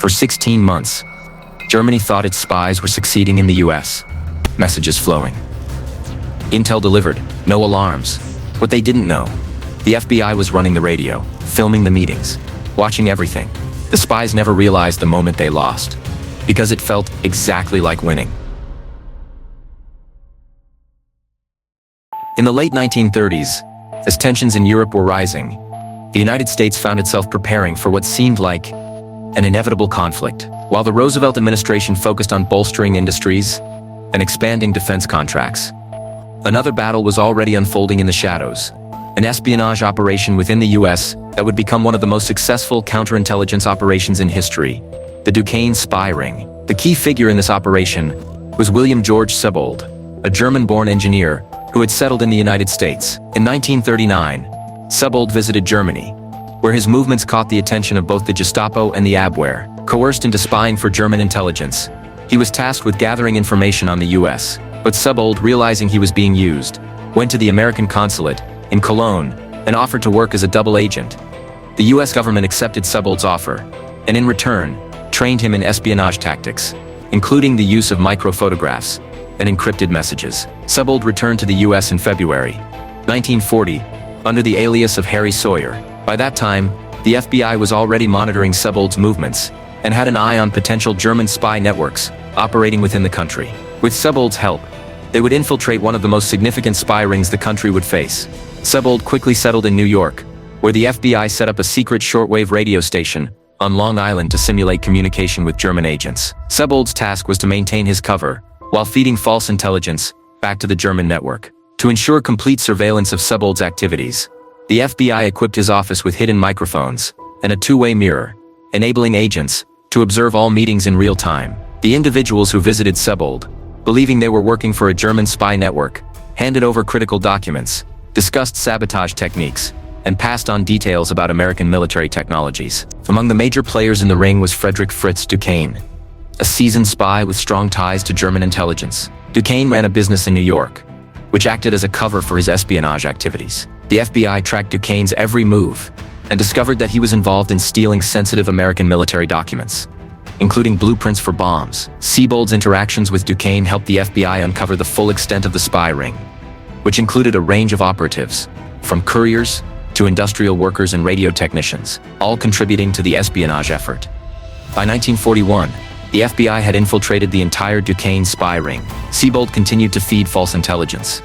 For 16 months, Germany thought its spies were succeeding in the US. Messages flowing. Intel delivered, no alarms. What they didn't know, the FBI was running the radio, filming the meetings, watching everything. The spies never realized the moment they lost, because it felt exactly like winning. In the late 1930s, as tensions in Europe were rising, the United States found itself preparing for what seemed like an inevitable conflict. While the Roosevelt administration focused on bolstering industries and expanding defense contracts, another battle was already unfolding in the shadows, an espionage operation within the US that would become one of the most successful counterintelligence operations in history, the Duquesne Spy Ring. The key figure in this operation was William George Sebold, a German-born engineer who had settled in the United States. In 1939, Sebold visited Germany, where his movements caught the attention of both the Gestapo and the Abwehr. Coerced into spying for German intelligence, he was tasked with gathering information on the US. But Sebold, realizing he was being used, went to the American consulate in Cologne and offered to work as a double agent. The US government accepted Sebold's offer, and in return, trained him in espionage tactics, including the use of microphotographs and encrypted messages. Sebold returned to the US in February 1940 under the alias of Harry Sawyer. By that time, the FBI was already monitoring Sebold's movements and had an eye on potential German spy networks operating within the country. With Sebold's help, they would infiltrate one of the most significant spy rings the country would face. Sebold quickly settled in New York, where the FBI set up a secret shortwave radio station on Long Island to simulate communication with German agents. Sebold's task was to maintain his cover while feeding false intelligence back to the German network. To ensure complete surveillance of Sebold's activities, the FBI equipped his office with hidden microphones and a two-way mirror, enabling agents to observe all meetings in real time. The individuals who visited Sebold, believing they were working for a German spy network, handed over critical documents, discussed sabotage techniques, and passed on details about American military technologies. Among the major players in the ring was Frederick "Fritz" Duquesne, a seasoned spy with strong ties to German intelligence. Duquesne ran a business in New York, which acted as a cover for his espionage activities. The FBI tracked Duquesne's every move and discovered that he was involved in stealing sensitive American military documents, including blueprints for bombs. Sebold's interactions with Duquesne helped the FBI uncover the full extent of the spy ring, which included a range of operatives, from couriers to industrial workers and radio technicians, all contributing to the espionage effort. By 1941, the FBI had infiltrated the entire Duquesne spy ring. Sebold continued to feed false intelligence,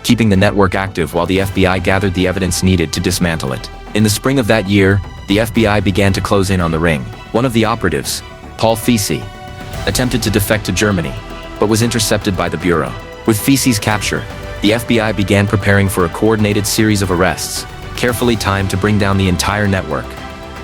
keeping the network active while the FBI gathered the evidence needed to dismantle it. In the spring of that year, the FBI began to close in on the ring. One of the operatives, Paul Fisi, attempted to defect to Germany, but was intercepted by the Bureau. With Fisi's capture, the FBI began preparing for a coordinated series of arrests, carefully timed to bring down the entire network.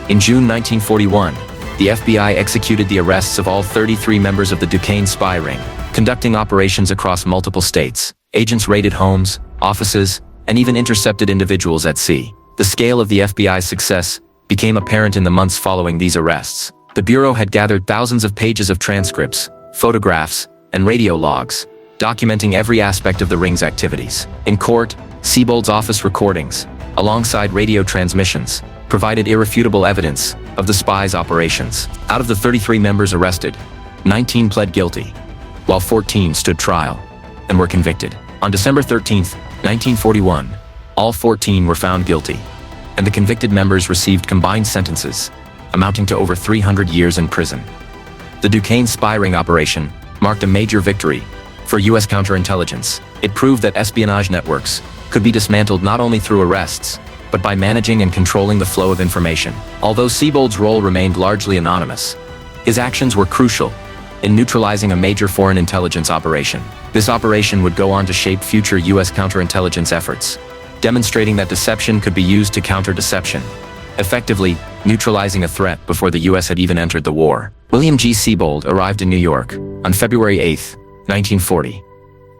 In June 1941, the FBI executed the arrests of all 33 members of the Duquesne spy ring. Conducting operations across multiple states, agents raided homes, offices, and even intercepted individuals at sea. The scale of the FBI's success became apparent in the months following these arrests. The Bureau had gathered thousands of pages of transcripts, photographs, and radio logs, documenting every aspect of the ring's activities. In court, Sebold's office recordings, alongside radio transmissions, provided irrefutable evidence of the spies' operations. Out of the 33 members arrested, 19 pled guilty, while 14 stood trial and were convicted. On December 13, 1941, all 14 were found guilty, and the convicted members received combined sentences amounting to over 300 years in prison. The Duquesne spy ring operation marked a major victory for U.S. counterintelligence. It proved that espionage networks could be dismantled not only through arrests, but by managing and controlling the flow of information. Although Sebold's role remained largely anonymous, his actions were crucial in neutralizing a major foreign intelligence operation. This operation would go on to shape future U.S. counterintelligence efforts, demonstrating that deception could be used to counter deception, effectively neutralizing a threat before the U.S. had even entered the war. William G. Sebold arrived in New York on February 8, 1940.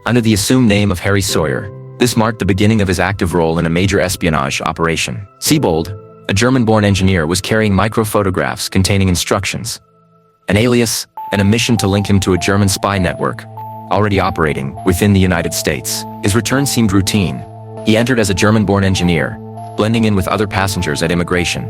Under the assumed name of Harry Sawyer, this marked the beginning of his active role in a major espionage operation. Sebold, a German-born engineer, was carrying microphotographs containing instructions, an alias, and a mission to link him to a German spy network already operating within the United States. His return seemed routine. He entered as a German-born engineer, blending in with other passengers at immigration.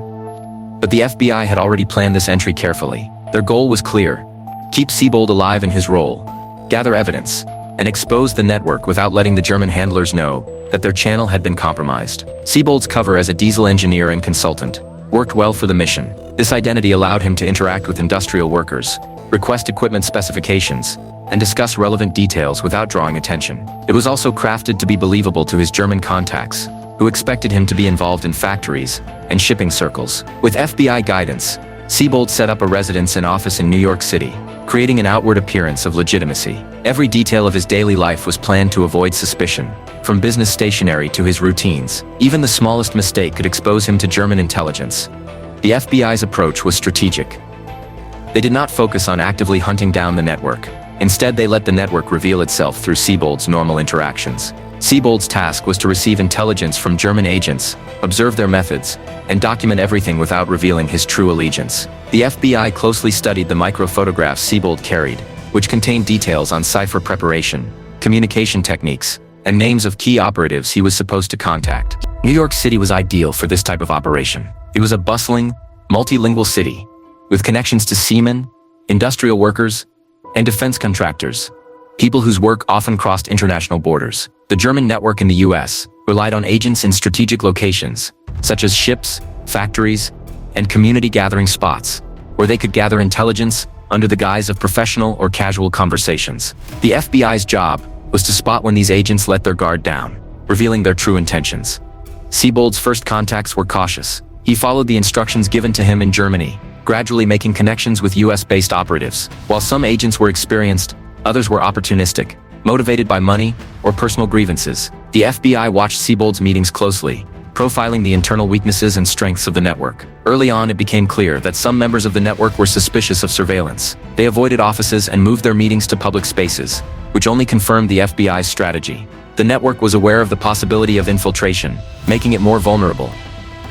But the FBI had already planned this entry carefully. Their goal was clear: keep Sebold alive in his role, gather evidence, and expose the network without letting the German handlers know that their channel had been compromised. Sebold's cover as a diesel engineer and consultant worked well for the mission. This identity allowed him to interact with industrial workers, request equipment specifications, and discuss relevant details without drawing attention. It was also crafted to be believable to his German contacts, who expected him to be involved in factories and shipping circles. With FBI guidance, Sebold set up a residence and office in New York City, creating an outward appearance of legitimacy. Every detail of his daily life was planned to avoid suspicion, from business stationery to his routines. Even the smallest mistake could expose him to German intelligence. The FBI's approach was strategic. They did not focus on actively hunting down the network. Instead, they let the network reveal itself through Sebold's normal interactions. Sebold's task was to receive intelligence from German agents, observe their methods, and document everything without revealing his true allegiance. The FBI closely studied the microphotographs Sebold carried, which contained details on cipher preparation, communication techniques, and names of key operatives he was supposed to contact. New York City was ideal for this type of operation. It was a bustling, multilingual city, with connections to seamen, industrial workers, and defense contractors, people whose work often crossed international borders. The German network in the US relied on agents in strategic locations, such as ships, factories, and community gathering spots, where they could gather intelligence under the guise of professional or casual conversations. The FBI's job was to spot when these agents let their guard down, revealing their true intentions. Sebold's first contacts were cautious. He followed the instructions given to him in Germany, gradually making connections with US-based operatives. While some agents were experienced, others were opportunistic, motivated by money or personal grievances. The FBI watched Sebold's meetings closely, profiling the internal weaknesses and strengths of the network. Early on, it became clear that some members of the network were suspicious of surveillance. They avoided offices and moved their meetings to public spaces, which only confirmed the FBI's strategy. The network was aware of the possibility of infiltration, making it more vulnerable.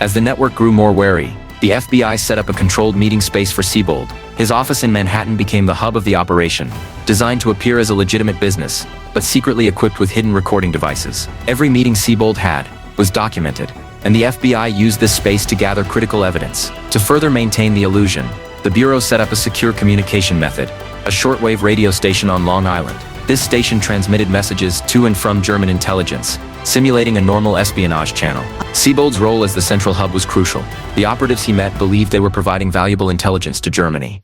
As the network grew more wary, the FBI set up a controlled meeting space for Sebold. His office in Manhattan became the hub of the operation, designed to appear as a legitimate business, but secretly equipped with hidden recording devices. Every meeting Sebold had was documented, and the FBI used this space to gather critical evidence. To further maintain the illusion, the Bureau set up a secure communication method, a shortwave radio station on Long Island. This station transmitted messages to and from German intelligence, simulating a normal espionage channel. Sebold's role as the central hub was crucial. The operatives he met believed they were providing valuable intelligence to Germany.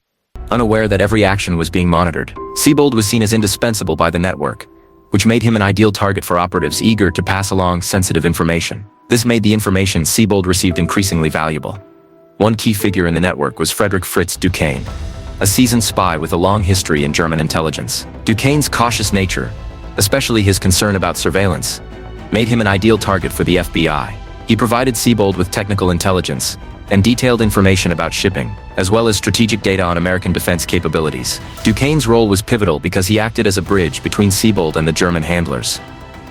Unaware that every action was being monitored, Sebold was seen as indispensable by the network, which made him an ideal target for operatives eager to pass along sensitive information. This made the information Sebold received increasingly valuable. One key figure in the network was Frederick Fritz Duquesne, a seasoned spy with a long history in German intelligence. Duquesne's cautious nature, especially his concern about surveillance, made him an ideal target for the FBI. He provided Sebold with technical intelligence and detailed information about shipping, as well as strategic data on American defense capabilities. Duquesne's role was pivotal because he acted as a bridge between Sebold and the German handlers.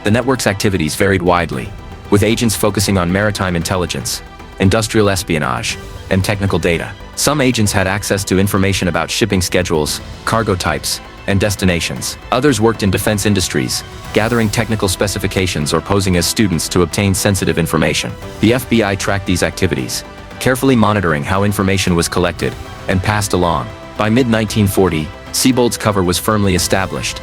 The network's activities varied widely, with agents focusing on maritime intelligence, industrial espionage, and technical data. Some agents had access to information about shipping schedules, cargo types, and destinations. Others worked in defense industries, gathering technical specifications or posing as students to obtain sensitive information. The FBI tracked these activities, carefully monitoring how information was collected and passed along. By mid-1940, Sebold's cover was firmly established,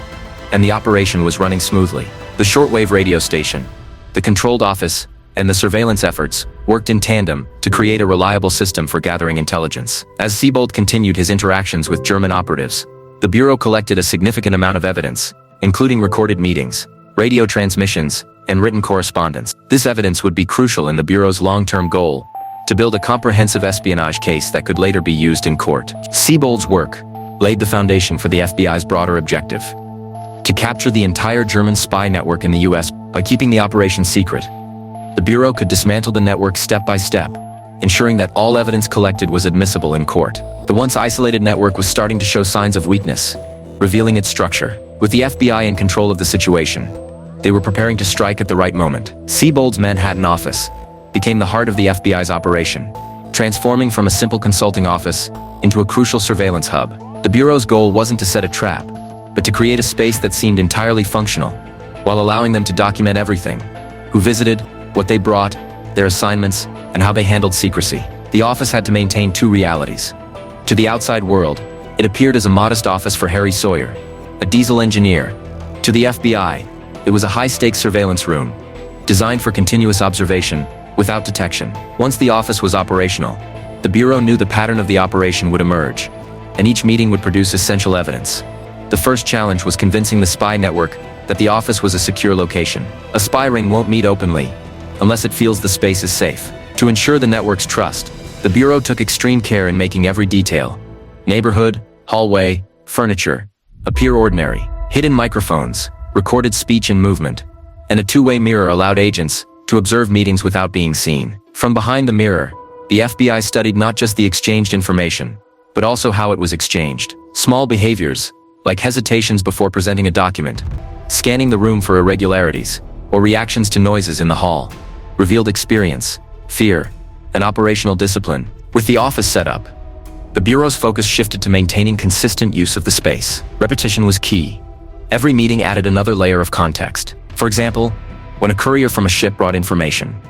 and the operation was running smoothly. The shortwave radio station, the controlled office, and the surveillance efforts worked in tandem to create a reliable system for gathering intelligence. As Sebold continued his interactions with German operatives, the Bureau collected a significant amount of evidence, including recorded meetings, radio transmissions, and written correspondence. This evidence would be crucial in the Bureau's long-term goal to build a comprehensive espionage case that could later be used in court. Sebold's work laid the foundation for the FBI's broader objective: to capture the entire German spy network in the US. By keeping the operation secret, the Bureau could dismantle the network step by step, ensuring that all evidence collected was admissible in court. The once isolated network was starting to show signs of weakness, revealing its structure. With the FBI in control of the situation, they were preparing to strike at the right moment. Sebold's Manhattan office became the heart of the FBI's operation, transforming from a simple consulting office into a crucial surveillance hub. The Bureau's goal wasn't to set a trap, but to create a space that seemed entirely functional, while allowing them to document everything: who visited, what they brought, their assignments, and how they handled secrecy. The office had to maintain two realities. To the outside world, It appeared as a modest office for Harry Sawyer, a diesel engineer. To the FBI, it was a high-stakes surveillance room, designed for continuous observation, without detection. Once the office was operational, the Bureau knew the pattern of the operation would emerge, and each meeting would produce essential evidence. The first challenge was convincing the spy network that the office was a secure location. A spy ring won't meet openly, unless it feels the space is safe. To ensure the network's trust, the Bureau took extreme care in making every detail, neighborhood, hallway, furniture, appear ordinary. Hidden microphones, recorded speech and movement, and a two-way mirror allowed agents to observe meetings without being seen. From behind the mirror, the FBI studied not just the exchanged information, but also how it was exchanged. Small behaviors, like hesitations before presenting a document, scanning the room for irregularities, or reactions to noises in the hall, revealed experience, fear, and operational discipline. With the office set up, the Bureau's focus shifted to maintaining consistent use of the space. Repetition was key. Every meeting added another layer of context. For example, when a courier from a ship brought information,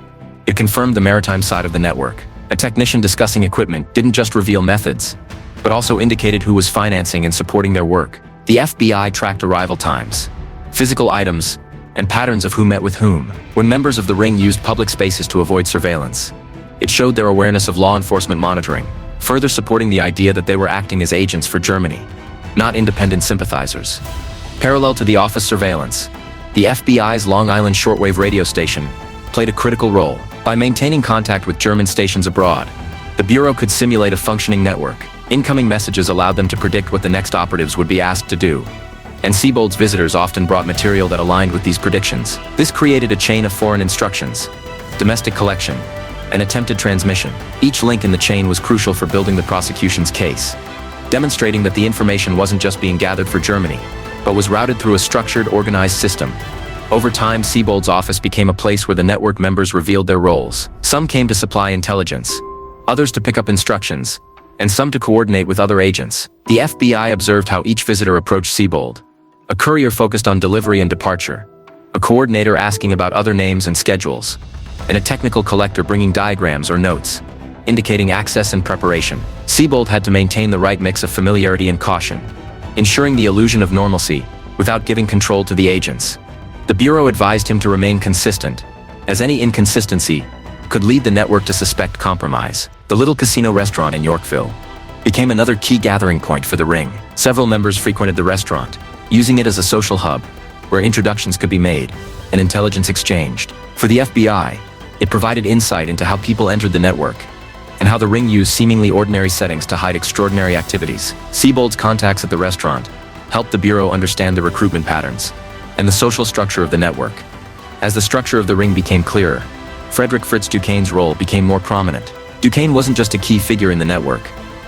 it confirmed the maritime side of the network. A technician discussing equipment didn't just reveal methods, but also indicated who was financing and supporting their work. The FBI tracked arrival times, physical items, and patterns of who met with whom. When members of the ring used public spaces to avoid surveillance, it showed their awareness of law enforcement monitoring, further supporting the idea that they were acting as agents for Germany, not independent sympathizers. Parallel to the office surveillance, the FBI's Long Island shortwave radio station played a critical role. By maintaining contact with German stations abroad, the Bureau could simulate a functioning network. Incoming messages allowed them to predict what the next operatives would be asked to do, and Sebold's visitors often brought material that aligned with these predictions. This created a chain of foreign instructions, domestic collection, and attempted transmission. Each link in the chain was crucial for building the prosecution's case, demonstrating that the information wasn't just being gathered for Germany, but was routed through a structured, organized system. Over time, Sebold's office became a place where the network members revealed their roles. Some came to supply intelligence, others to pick up instructions, and some to coordinate with other agents. The FBI observed how each visitor approached Sebold. A courier focused on delivery and departure, a coordinator asking about other names and schedules, and a technical collector bringing diagrams or notes, indicating access and preparation. Sebold had to maintain the right mix of familiarity and caution, ensuring the illusion of normalcy without giving control to the agents. The Bureau advised him to remain consistent, as any inconsistency could lead the network to suspect compromise. The Little Casino restaurant in Yorkville became another key gathering point for the ring. Several members frequented the restaurant, using it as a social hub where introductions could be made and intelligence exchanged. For the FBI, it provided insight into how people entered the network and how the ring used seemingly ordinary settings to hide extraordinary activities. Sebold's contacts at the restaurant helped the Bureau understand the recruitment patterns and the social structure of the network. As the structure of the ring became clearer, Frederick Fritz Duquesne's role became more prominent. Duquesne wasn't just a key figure in the network,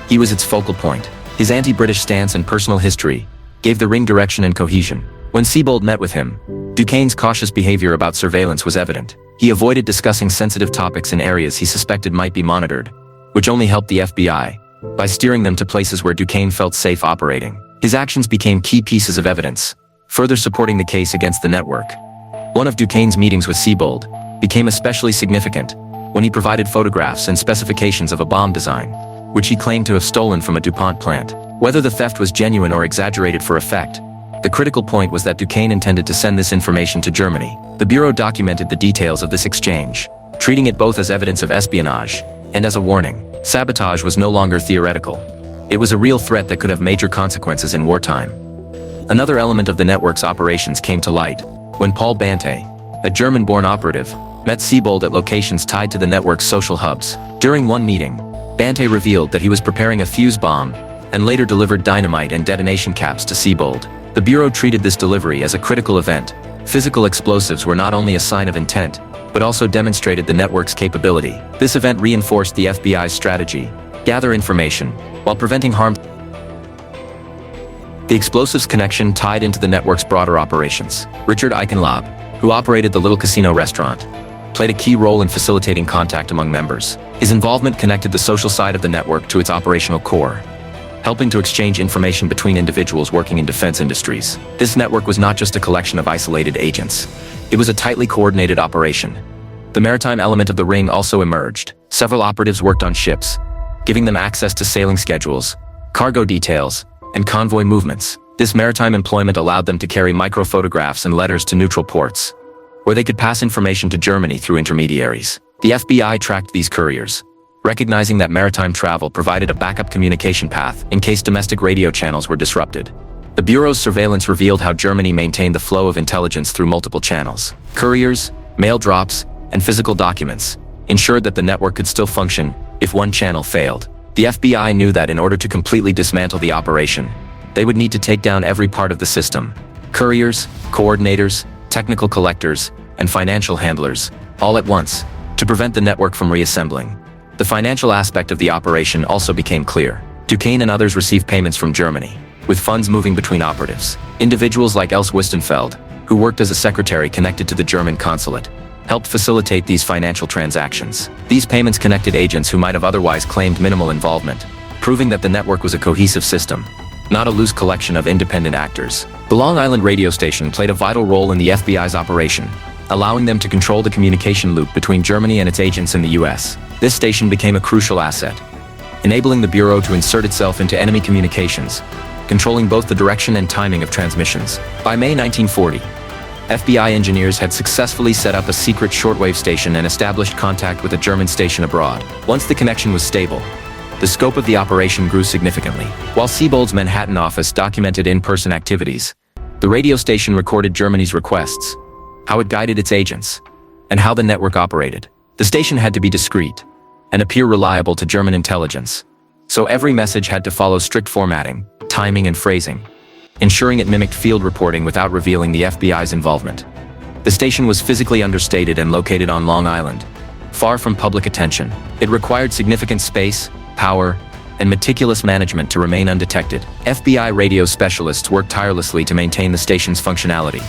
he was its focal point. His anti-British stance and personal history gave the ring direction and cohesion. When Sebold met with him, Duquesne's cautious behavior about surveillance was evident. He avoided discussing sensitive topics in areas he suspected might be monitored, which only helped the FBI by steering them to places where Duquesne felt safe operating. His actions became key pieces of evidence, further supporting the case against the network. One of Duquesne's meetings with Sebold became especially significant when he provided photographs and specifications of a bomb design, which he claimed to have stolen from a DuPont plant. Whether the theft was genuine or exaggerated for effect, the critical point was that Duquesne intended to send this information to Germany. The Bureau documented the details of this exchange, treating it both as evidence of espionage and as a warning. Sabotage was no longer theoretical. It was a real threat that could have major consequences in wartime. Another element of the network's operations came to light when Paul Bante, a German-born operative, met Sebold at locations tied to the network's social hubs. During one meeting, Bante revealed that he was preparing a fuse bomb and later delivered dynamite and detonation caps to Sebold. The Bureau treated this delivery as a critical event. Physical explosives were not only a sign of intent, but also demonstrated the network's capability. This event reinforced the FBI's strategy: gather information while preventing harm. The explosives connection tied into the network's broader operations. Richard Eichenlaub, who operated the Little Casino restaurant, played a key role in facilitating contact among members. His involvement connected the social side of the network to its operational core, helping to exchange information between individuals working in defense industries. This network was not just a collection of isolated agents. It was a tightly coordinated operation. The maritime element of the ring also emerged. Several operatives worked on ships, giving them access to sailing schedules, cargo details, and convoy movements. This maritime employment allowed them to carry microphotographs and letters to neutral ports, where they could pass information to Germany through intermediaries. The FBI tracked these couriers, recognizing that maritime travel provided a backup communication path in case domestic radio channels were disrupted. The Bureau's surveillance revealed how Germany maintained the flow of intelligence through multiple channels. Couriers, mail drops, and physical documents ensured that the network could still function if one channel failed. The FBI knew that in order to completely dismantle the operation, they would need to take down every part of the system. Couriers, coordinators, technical collectors, and financial handlers, all at once, to prevent the network from reassembling. The financial aspect of the operation also became clear. Duquesne and others received payments from Germany, with funds moving between operatives. Individuals like Else Wistenfeld, who worked as a secretary connected to the German consulate, helped facilitate these financial transactions. These payments connected agents who might have otherwise claimed minimal involvement, proving that the network was a cohesive system, not a loose collection of independent actors. The Long Island radio station played a vital role in the FBI's operation, allowing them to control the communication loop between Germany and its agents in the US. This station became a crucial asset, enabling the Bureau to insert itself into enemy communications, controlling both the direction and timing of transmissions. By May 1940, FBI engineers had successfully set up a secret shortwave station and established contact with a German station abroad. Once the connection was stable, the scope of the operation grew significantly. While Sebold's Manhattan office documented in-person activities, the radio station recorded Germany's requests, how it guided its agents, and how the network operated. The station had to be discreet and appear reliable to German intelligence, so every message had to follow strict formatting, timing, and phrasing, ensuring it mimicked field reporting without revealing the FBI's involvement. The station was physically understated and located on Long Island, far from public attention. It required significant space, power, and meticulous management to remain undetected. FBI radio specialists worked tirelessly to maintain the station's functionality,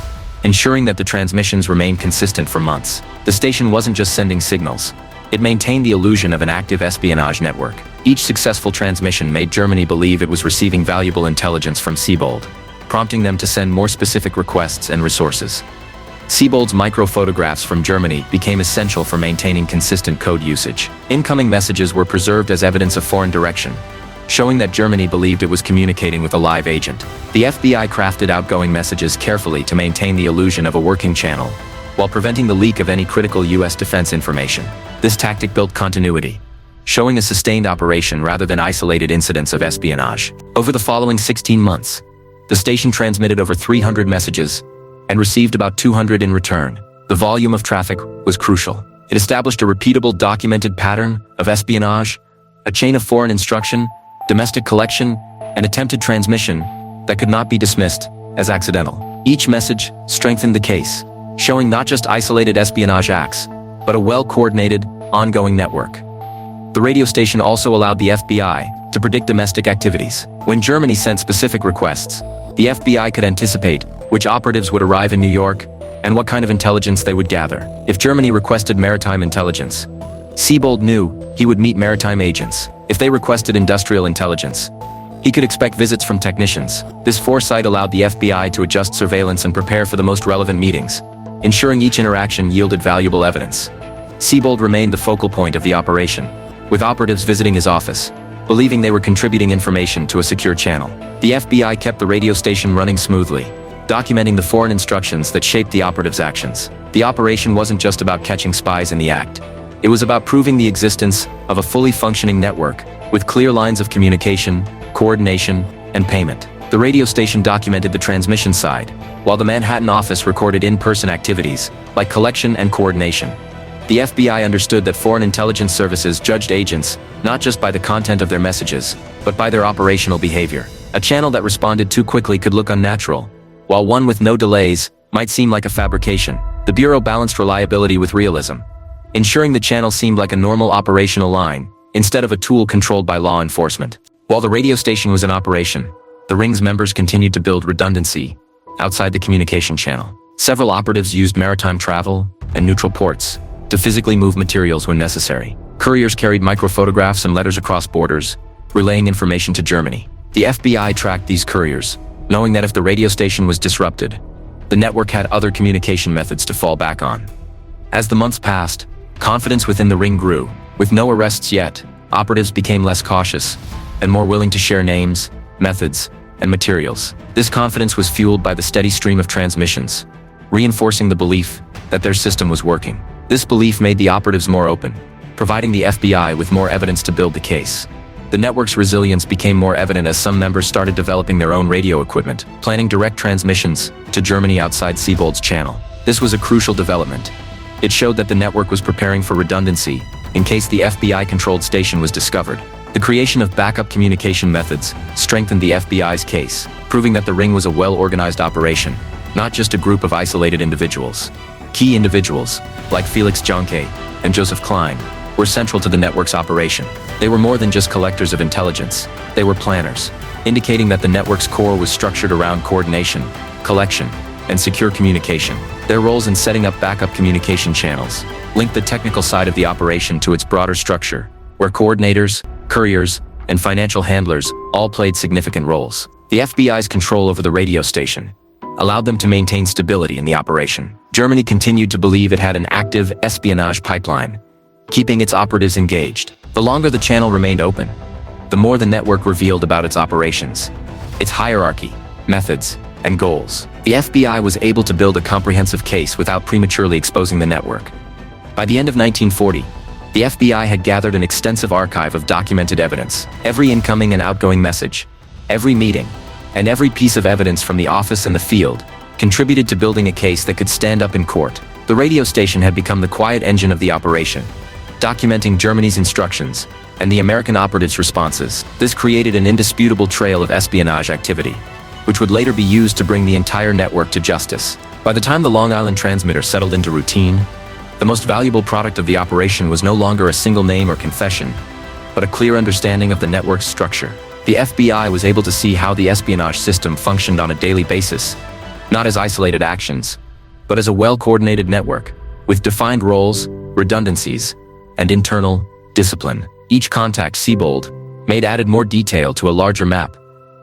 ensuring that the transmissions remained consistent for months. The station wasn't just sending signals, it maintained the illusion of an active espionage network. Each successful transmission made Germany believe it was receiving valuable intelligence from Sebold, prompting them to send more specific requests and resources. Sebold's microphotographs from Germany became essential for maintaining consistent code usage. Incoming messages were preserved as evidence of foreign direction, showing that Germany believed it was communicating with a live agent. The FBI crafted outgoing messages carefully to maintain the illusion of a working channel, while preventing the leak of any critical U.S. defense information. This tactic built continuity, showing a sustained operation rather than isolated incidents of espionage. Over the following 16 months, the station transmitted over 300 messages and received about 200 in return. The volume of traffic was crucial. It established a repeatable documented pattern of espionage, a chain of foreign instruction, domestic collection, and attempted transmission that could not be dismissed as accidental. Each message strengthened the case, showing not just isolated espionage acts, but a well-coordinated, ongoing network. The radio station also allowed the FBI to predict domestic activities. When Germany sent specific requests, the FBI could anticipate which operatives would arrive in New York and what kind of intelligence they would gather. If Germany requested maritime intelligence, Sebold knew he would meet maritime agents. If they requested industrial intelligence, he could expect visits from technicians. This foresight allowed the FBI to adjust surveillance and prepare for the most relevant meetings, ensuring each interaction yielded valuable evidence. Sebold remained the focal point of the operation, with operatives visiting his office, believing they were contributing information to a secure channel. The FBI kept the radio station running smoothly, documenting the foreign instructions that shaped the operatives' actions. The operation wasn't just about catching spies in the act. It was about proving the existence of a fully functioning network, with clear lines of communication, coordination, and payment. The radio station documented the transmission side, while the Manhattan office recorded in-person activities, like collection and coordination. The FBI understood that foreign intelligence services judged agents not just by the content of their messages, but by their operational behavior. A channel that responded too quickly could look unnatural, while one with no delays might seem like a fabrication. The Bureau balanced reliability with realism, ensuring the channel seemed like a normal operational line, instead of a tool controlled by law enforcement. While the radio station was in operation, the Ring's members continued to build redundancy outside the communication channel. Several operatives used maritime travel and neutral ports to physically move materials when necessary. Couriers carried microphotographs and letters across borders, relaying information to Germany. The FBI tracked these couriers, knowing that if the radio station was disrupted, the network had other communication methods to fall back on. As the months passed, confidence within the Ring grew. With no arrests yet, operatives became less cautious, and more willing to share names, methods, and materials. This confidence was fueled by the steady stream of transmissions, reinforcing the belief that their system was working. This belief made the operatives more open, providing the FBI with more evidence to build the case. The network's resilience became more evident as some members started developing their own radio equipment, planning direct transmissions to Germany outside Sebold's channel. This was a crucial development. It showed that the network was preparing for redundancy in case the FBI-controlled station was discovered. The creation of backup communication methods strengthened the FBI's case, proving that the ring was a well-organized operation, not just a group of isolated individuals. Key individuals, like Felix Jonke and Joseph Klein, were central to the network's operation. They were more than just collectors of intelligence, they were planners, indicating that the network's core was structured around coordination, collection, and secure communication. Their roles in setting up backup communication channels linked the technical side of the operation to its broader structure, where coordinators, couriers, and financial handlers all played significant roles. The FBI's control over the radio station allowed them to maintain stability in the operation. Germany continued to believe it had an active espionage pipeline, keeping its operatives engaged. The longer the channel remained open, the more the network revealed about its operations, its hierarchy, methods, and goals. The FBI was able to build a comprehensive case without prematurely exposing the network. By the end of 1940, the FBI had gathered an extensive archive of documented evidence. Every incoming and outgoing message, every meeting, and every piece of evidence from the office and the field contributed to building a case that could stand up in court. The radio station had become the quiet engine of the operation, documenting Germany's instructions and the American operatives' responses. This created an indisputable trail of espionage activity, which would later be used to bring the entire network to justice. By the time the Long Island transmitter settled into routine, the most valuable product of the operation was no longer a single name or confession, but a clear understanding of the network's structure. The FBI was able to see how the espionage system functioned on a daily basis, not as isolated actions, but as a well-coordinated network, with defined roles, redundancies, and internal discipline. Each contact, Sebold, made added more detail to a larger map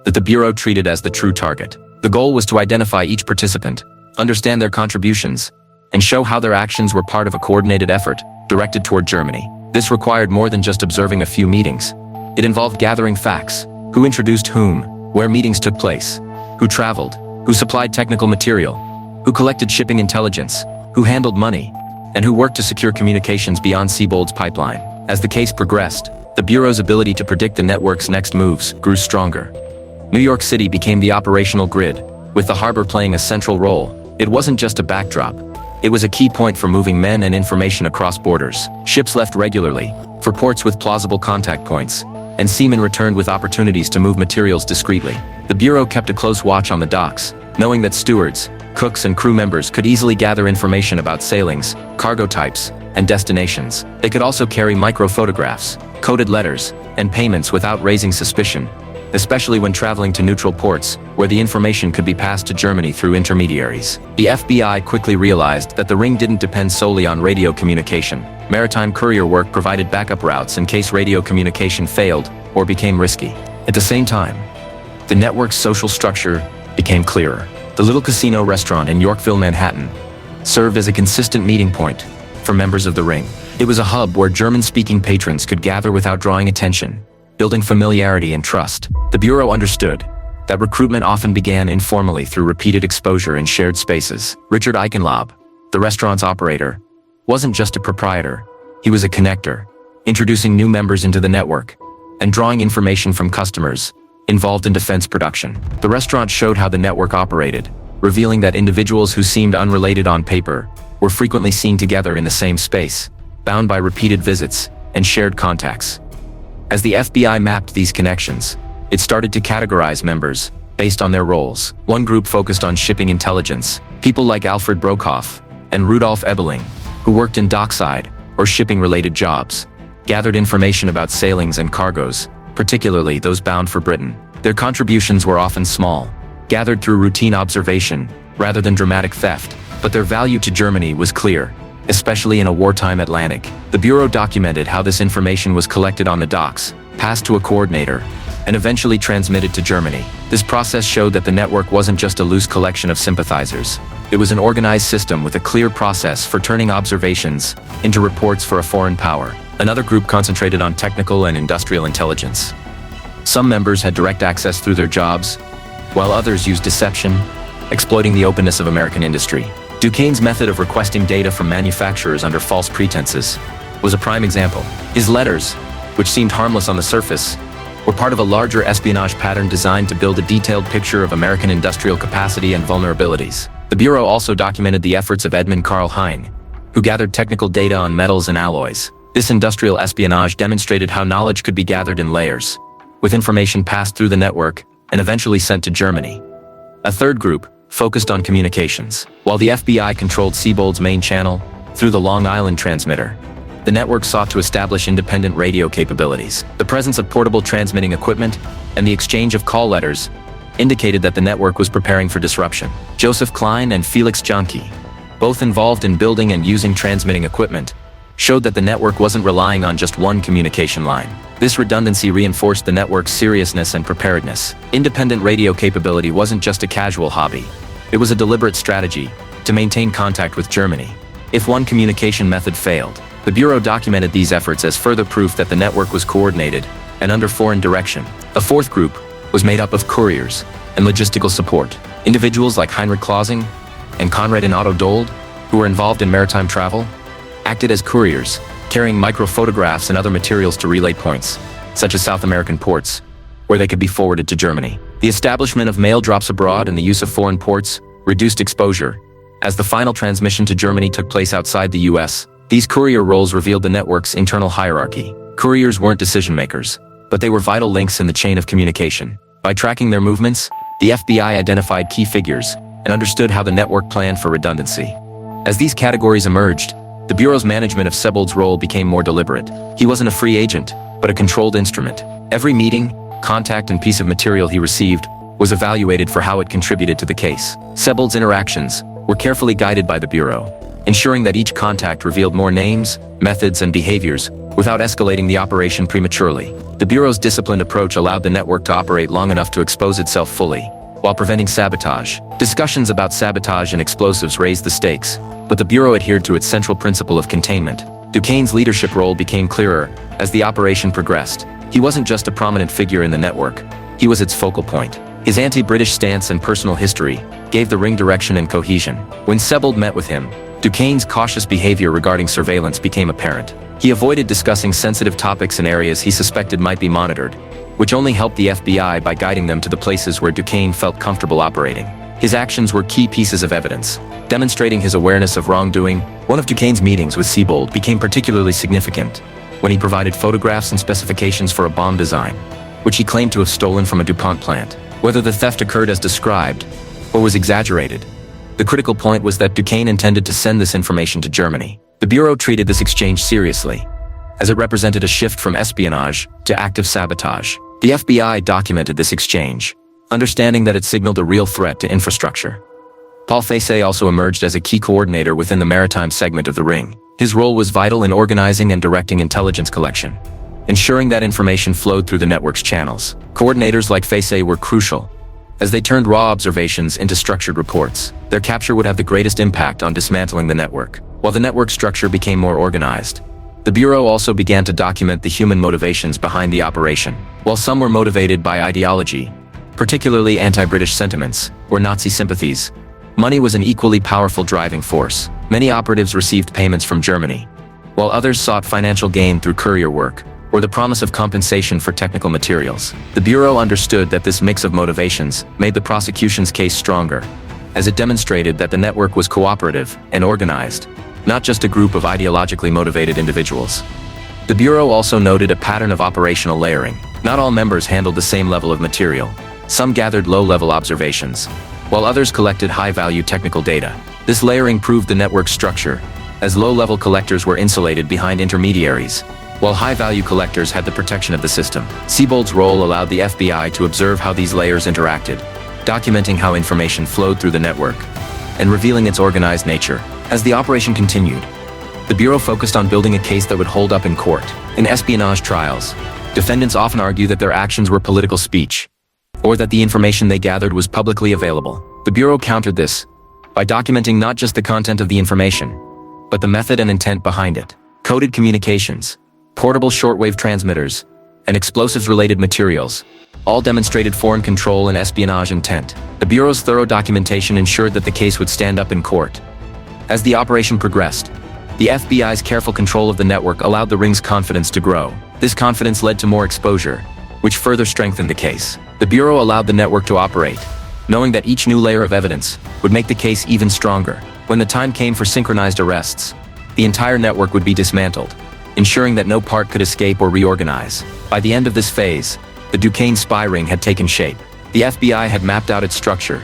that the Bureau treated as the true target. The goal was to identify each participant, understand their contributions, and show how their actions were part of a coordinated effort directed toward Germany. This required more than just observing a few meetings. It involved gathering facts: who introduced whom, where meetings took place, who traveled, who supplied technical material, who collected shipping intelligence, who handled money, and who worked to secure communications beyond Sebold's pipeline. As the case progressed, the Bureau's ability to predict the network's next moves grew stronger. New York City became the operational grid, with the harbor playing a central role. It wasn't just a backdrop. It was a key point for moving men and information across borders. Ships left regularly, for ports with plausible contact points, and seamen returned with opportunities to move materials discreetly. The Bureau kept a close watch on the docks, knowing that stewards, cooks, and crew members could easily gather information about sailings, cargo types, and destinations. They could also carry micro-photographs, coded letters, and payments without raising suspicion, especially when traveling to neutral ports, where the information could be passed to Germany through intermediaries. The FBI quickly realized that the ring didn't depend solely on radio communication. Maritime courier work provided backup routes in case radio communication failed or became risky. At the same time, the network's social structure became clearer. The Little Casino restaurant in Yorkville, Manhattan, served as a consistent meeting point for members of the ring. It was a hub where German-speaking patrons could gather without drawing attention, building familiarity and trust. The Bureau understood that recruitment often began informally through repeated exposure in shared spaces. Richard Eichenlaub, the restaurant's operator, wasn't just a proprietor, he was a connector, introducing new members into the network and drawing information from customers involved in defense production. The restaurant showed how the network operated, revealing that individuals who seemed unrelated on paper were frequently seen together in the same space, bound by repeated visits and shared contacts. As the FBI mapped these connections, it started to categorize members based on their roles. One group focused on shipping intelligence, people like Alfred Brokoff and Rudolf Ebeling, who worked in dockside or shipping-related jobs, gathered information about sailings and cargoes, particularly those bound for Britain. Their contributions were often small, gathered through routine observation rather than dramatic theft, but their value to Germany was clear, especially in a wartime Atlantic. The Bureau documented how this information was collected on the docks, passed to a coordinator, and eventually transmitted to Germany. This process showed that the network wasn't just a loose collection of sympathizers. It was an organized system with a clear process for turning observations into reports for a foreign power. Another group concentrated on technical and industrial intelligence. Some members had direct access through their jobs, while others used deception, exploiting the openness of American industry. Duquesne's method of requesting data from manufacturers under false pretenses was a prime example. His letters, which seemed harmless on the surface, were part of a larger espionage pattern designed to build a detailed picture of American industrial capacity and vulnerabilities. The Bureau also documented the efforts of Edmund Karl Hein, who gathered technical data on metals and alloys. This industrial espionage demonstrated how knowledge could be gathered in layers, with information passed through the network and eventually sent to Germany. A third group focused on communications. While the FBI controlled Sebold's main channel through the Long Island transmitter, the network sought to establish independent radio capabilities. The presence of portable transmitting equipment and the exchange of call letters indicated that the network was preparing for disruption. Joseph Klein and Felix Jahnke, both involved in building and using transmitting equipment, showed that the network wasn't relying on just one communication line. This redundancy reinforced the network's seriousness and preparedness. Independent radio capability wasn't just a casual hobby. It was a deliberate strategy to maintain contact with Germany. If one communication method failed, the Bureau documented these efforts as further proof that the network was coordinated and under foreign direction. A fourth group was made up of couriers and logistical support. Individuals like Heinrich Clausing and Konrad and Otto Dold, who were involved in maritime travel, acted as couriers, carrying microphotographs and other materials to relay points, such as South American ports, where they could be forwarded to Germany. The establishment of mail drops abroad and the use of foreign ports reduced exposure. As the final transmission to Germany took place outside the US, these courier roles revealed the network's internal hierarchy. Couriers weren't decision-makers, but they were vital links in the chain of communication. By tracking their movements, the FBI identified key figures and understood how the network planned for redundancy. As these categories emerged, the Bureau's management of Sebold's role became more deliberate. He wasn't a free agent, but a controlled instrument. Every meeting, contact, and piece of material he received was evaluated for how it contributed to the case. Sebold's interactions were carefully guided by the Bureau, ensuring that each contact revealed more names, methods, and behaviors without escalating the operation prematurely. The Bureau's disciplined approach allowed the network to operate long enough to expose itself fully, while preventing sabotage. Discussions about sabotage and explosives raised the stakes, but the Bureau adhered to its central principle of containment. Duquesne's leadership role became clearer as the operation progressed. He wasn't just a prominent figure in the network, he was its focal point. His anti-British stance and personal history gave the ring direction and cohesion. When Sebold met with him, Duquesne's cautious behavior regarding surveillance became apparent. He avoided discussing sensitive topics in areas he suspected might be monitored, which only helped the FBI by guiding them to the places where Duquesne felt comfortable operating. His actions were key pieces of evidence, demonstrating his awareness of wrongdoing. One of Duquesne's meetings with Sebold became particularly significant when he provided photographs and specifications for a bomb design, which he claimed to have stolen from a DuPont plant. Whether the theft occurred as described or was exaggerated, the critical point was that Duquesne intended to send this information to Germany. The Bureau treated this exchange seriously, as it represented a shift from espionage to active sabotage. The FBI documented this exchange, understanding that it signaled a real threat to infrastructure. Paul Faye also emerged as a key coordinator within the maritime segment of the ring. His role was vital in organizing and directing intelligence collection, ensuring that information flowed through the network's channels. Coordinators like Faye were crucial, as they turned raw observations into structured reports. Their capture would have the greatest impact on dismantling the network. While the network structure became more organized, the Bureau also began to document the human motivations behind the operation. While some were motivated by ideology, particularly anti-British sentiments or Nazi sympathies, money was an equally powerful driving force. Many operatives received payments from Germany, while others sought financial gain through courier work or the promise of compensation for technical materials. The Bureau understood that this mix of motivations made the prosecution's case stronger, as it demonstrated that the network was cooperative and organized, not just a group of ideologically motivated individuals. The Bureau also noted a pattern of operational layering. Not all members handled the same level of material. Some gathered low-level observations, while others collected high-value technical data. This layering proved the network's structure, as low-level collectors were insulated behind intermediaries, while high-value collectors had the protection of the system. Sebold's role allowed the FBI to observe how these layers interacted, documenting how information flowed through the network, and revealing its organized nature. As the operation continued, the Bureau focused on building a case that would hold up in court. In espionage trials, defendants often argue that their actions were political speech, or that the information they gathered was publicly available. The Bureau countered this by documenting not just the content of the information, but the method and intent behind it. Coded communications, portable shortwave transmitters, and explosives-related materials, all demonstrated foreign control and espionage intent. The Bureau's thorough documentation ensured that the case would stand up in court. As the operation progressed, the FBI's careful control of the network allowed the ring's confidence to grow. This confidence led to more exposure, which further strengthened the case. The Bureau allowed the network to operate, knowing that each new layer of evidence would make the case even stronger. When the time came for synchronized arrests, the entire network would be dismantled, ensuring that no part could escape or reorganize. By the end of this phase, the Duquesne Spy Ring had taken shape. The FBI had mapped out its structure,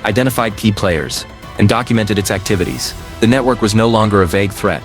identified key players, and documented its activities. The network was no longer a vague threat.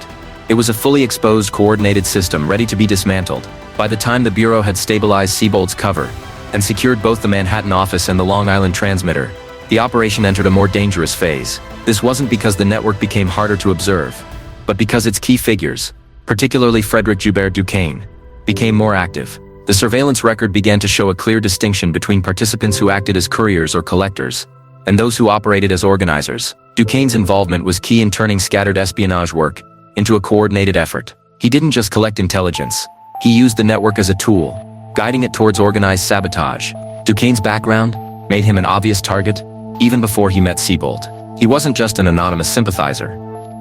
It was a fully exposed, coordinated system ready to be dismantled. By the time the Bureau had stabilized Sebold's cover and secured both the Manhattan office and the Long Island transmitter, the operation entered a more dangerous phase. This wasn't because the network became harder to observe, but because its key figures, particularly Frederick Joubert Duquesne, became more active. The surveillance record began to show a clear distinction between participants who acted as couriers or collectors, and those who operated as organizers. Duquesne's involvement was key in turning scattered espionage work into a coordinated effort. He didn't just collect intelligence, he used the network as a tool, guiding it towards organized sabotage. Duquesne's background made him an obvious target, even before he met Sebold. He wasn't just an anonymous sympathizer.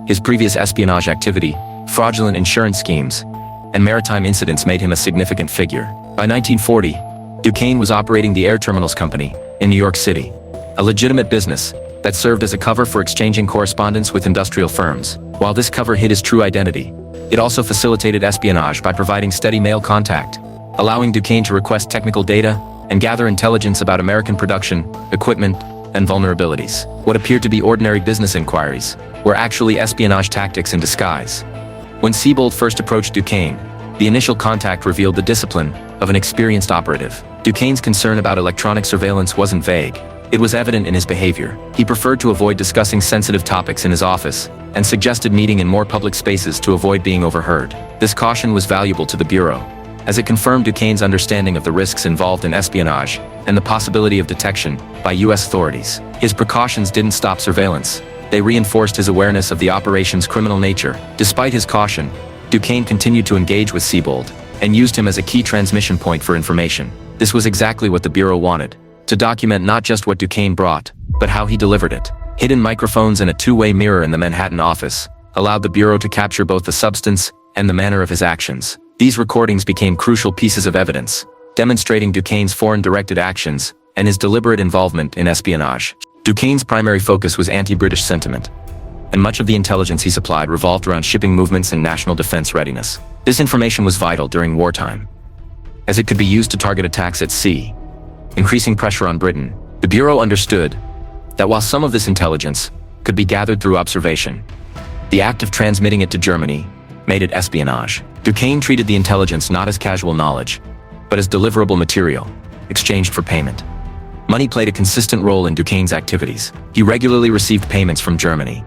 His previous espionage activity, fraudulent insurance schemes, and maritime incidents made him a significant figure. By 1940, Duquesne was operating the Air Terminals Company in New York City, a legitimate business that served as a cover for exchanging correspondence with industrial firms. While this cover hid his true identity, it also facilitated espionage by providing steady mail contact, allowing Duquesne to request technical data and gather intelligence about American production, equipment, and vulnerabilities. What appeared to be ordinary business inquiries were actually espionage tactics in disguise. When Sebold first approached Duquesne, the initial contact revealed the discipline of an experienced operative. Duquesne's concern about electronic surveillance wasn't vague. It was evident in his behavior. He preferred to avoid discussing sensitive topics in his office, and suggested meeting in more public spaces to avoid being overheard. This caution was valuable to the Bureau, as it confirmed Duquesne's understanding of the risks involved in espionage and the possibility of detection by U.S. authorities. His precautions didn't stop surveillance. They reinforced his awareness of the operation's criminal nature. Despite his caution, Duquesne continued to engage with Sebold and used him as a key transmission point for information. This was exactly what the Bureau wanted, to document not just what Duquesne brought, but how he delivered it. Hidden microphones and a two-way mirror in the Manhattan office allowed the Bureau to capture both the substance and the manner of his actions. These recordings became crucial pieces of evidence, demonstrating Duquesne's foreign-directed actions and his deliberate involvement in espionage. Duquesne's primary focus was anti-British sentiment, and much of the intelligence he supplied revolved around shipping movements and national defense readiness. This information was vital during wartime, as it could be used to target attacks at sea, increasing pressure on Britain. The Bureau understood that while some of this intelligence could be gathered through observation, the act of transmitting it to Germany made it espionage. Duquesne treated the intelligence not as casual knowledge, but as deliverable material, exchanged for payment. Money played a consistent role in Duquesne's activities. He regularly received payments from Germany,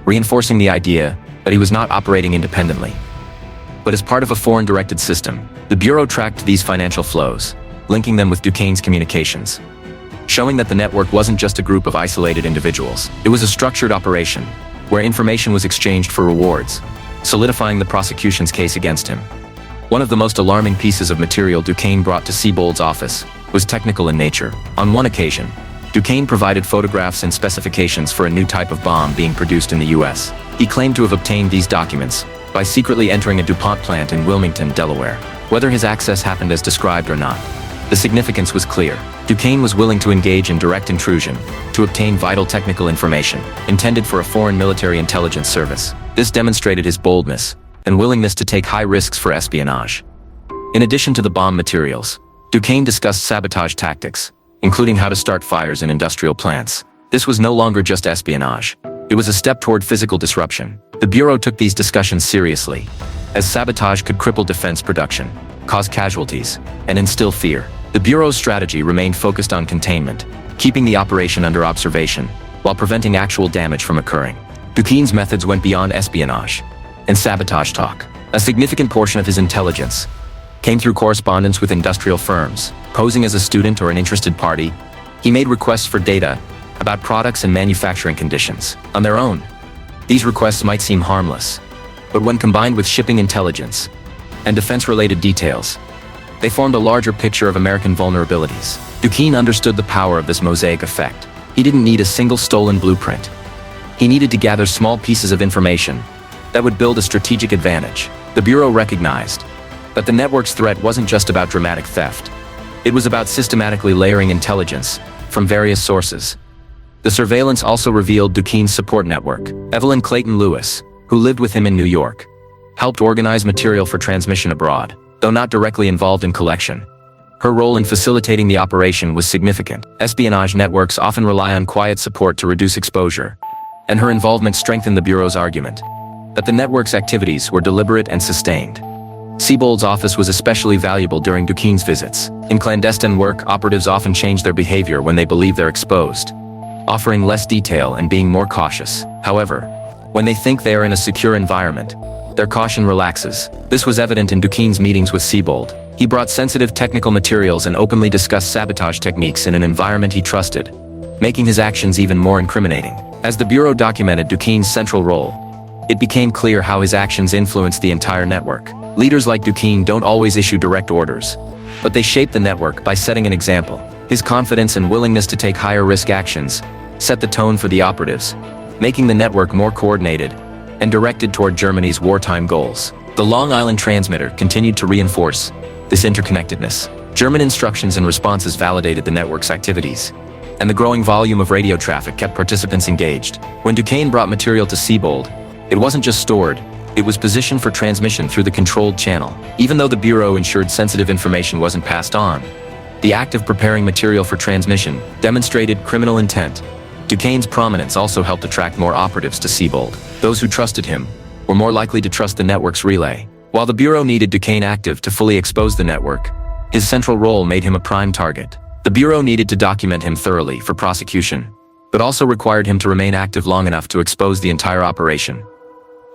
reinforcing the idea that he was not operating independently, but as part of a foreign-directed system. The Bureau tracked these financial flows, linking them with Duquesne's communications, showing that the network wasn't just a group of isolated individuals. It was a structured operation, where information was exchanged for rewards, solidifying the prosecution's case against him. One of the most alarming pieces of material Duquesne brought to Sebold's office was technical in nature. On one occasion, Duquesne provided photographs and specifications for a new type of bomb being produced in the U.S. He claimed to have obtained these documents by secretly entering a DuPont plant in Wilmington, Delaware. Whether his access happened as described or not, the significance was clear. Duquesne was willing to engage in direct intrusion to obtain vital technical information intended for a foreign military intelligence service. This demonstrated his boldness and willingness to take high risks for espionage. In addition to the bomb materials, Duquesne discussed sabotage tactics, including how to start fires in industrial plants. This was no longer just espionage. It was a step toward physical disruption. The Bureau took these discussions seriously, as sabotage could cripple defense production, cause casualties, and instill fear. The Bureau's strategy remained focused on containment, keeping the operation under observation, while preventing actual damage from occurring. Duquesne's methods went beyond espionage and sabotage talk. A significant portion of his intelligence came through correspondence with industrial firms. Posing as a student or an interested party, he made requests for data about products and manufacturing conditions. On their own, these requests might seem harmless, but when combined with shipping intelligence and defense-related details, They formed a larger picture of American vulnerabilities. Duquesne understood the power of this mosaic effect. He didn't need a single stolen blueprint. He needed to gather small pieces of information that would build a strategic advantage. The Bureau recognized that the network's threat wasn't just about dramatic theft. It was about systematically layering intelligence from various sources. The surveillance also revealed Duquesne's support network. Evelyn Clayton Lewis, who lived with him in New York, helped organize material for transmission abroad, though not directly involved in collection. Her role in facilitating the operation was significant. Espionage networks often rely on quiet support to reduce exposure, and her involvement strengthened the Bureau's argument that the network's activities were deliberate and sustained. Sebold's office was especially valuable during Duquesne's visits. In clandestine work, operatives often change their behavior when they believe they're exposed, offering less detail and being more cautious. However, when they think they are in a secure environment, their caution relaxes. This was evident in Duquesne's meetings with Sebold. He brought sensitive technical materials and openly discussed sabotage techniques in an environment he trusted, making his actions even more incriminating. As the Bureau documented Duquesne's central role, it became clear how his actions influenced the entire network. Leaders like Duquesne don't always issue direct orders, but they shape the network by setting an example. His confidence and willingness to take higher-risk actions set the tone for the operatives, making the network more coordinated and directed toward Germany's wartime goals. The Long Island transmitter continued to reinforce this interconnectedness. German instructions and responses validated the network's activities, and the growing volume of radio traffic kept participants engaged. When Duquesne brought material to Sebold, it wasn't just stored, it was positioned for transmission through the controlled channel. Even though the Bureau ensured sensitive information wasn't passed on, the act of preparing material for transmission demonstrated criminal intent. Duquesne's prominence also helped attract more operatives to Sebold. Those who trusted him were more likely to trust the network's relay. While the Bureau needed Duquesne active to fully expose the network, his central role made him a prime target. The Bureau needed to document him thoroughly for prosecution, but also required him to remain active long enough to expose the entire operation.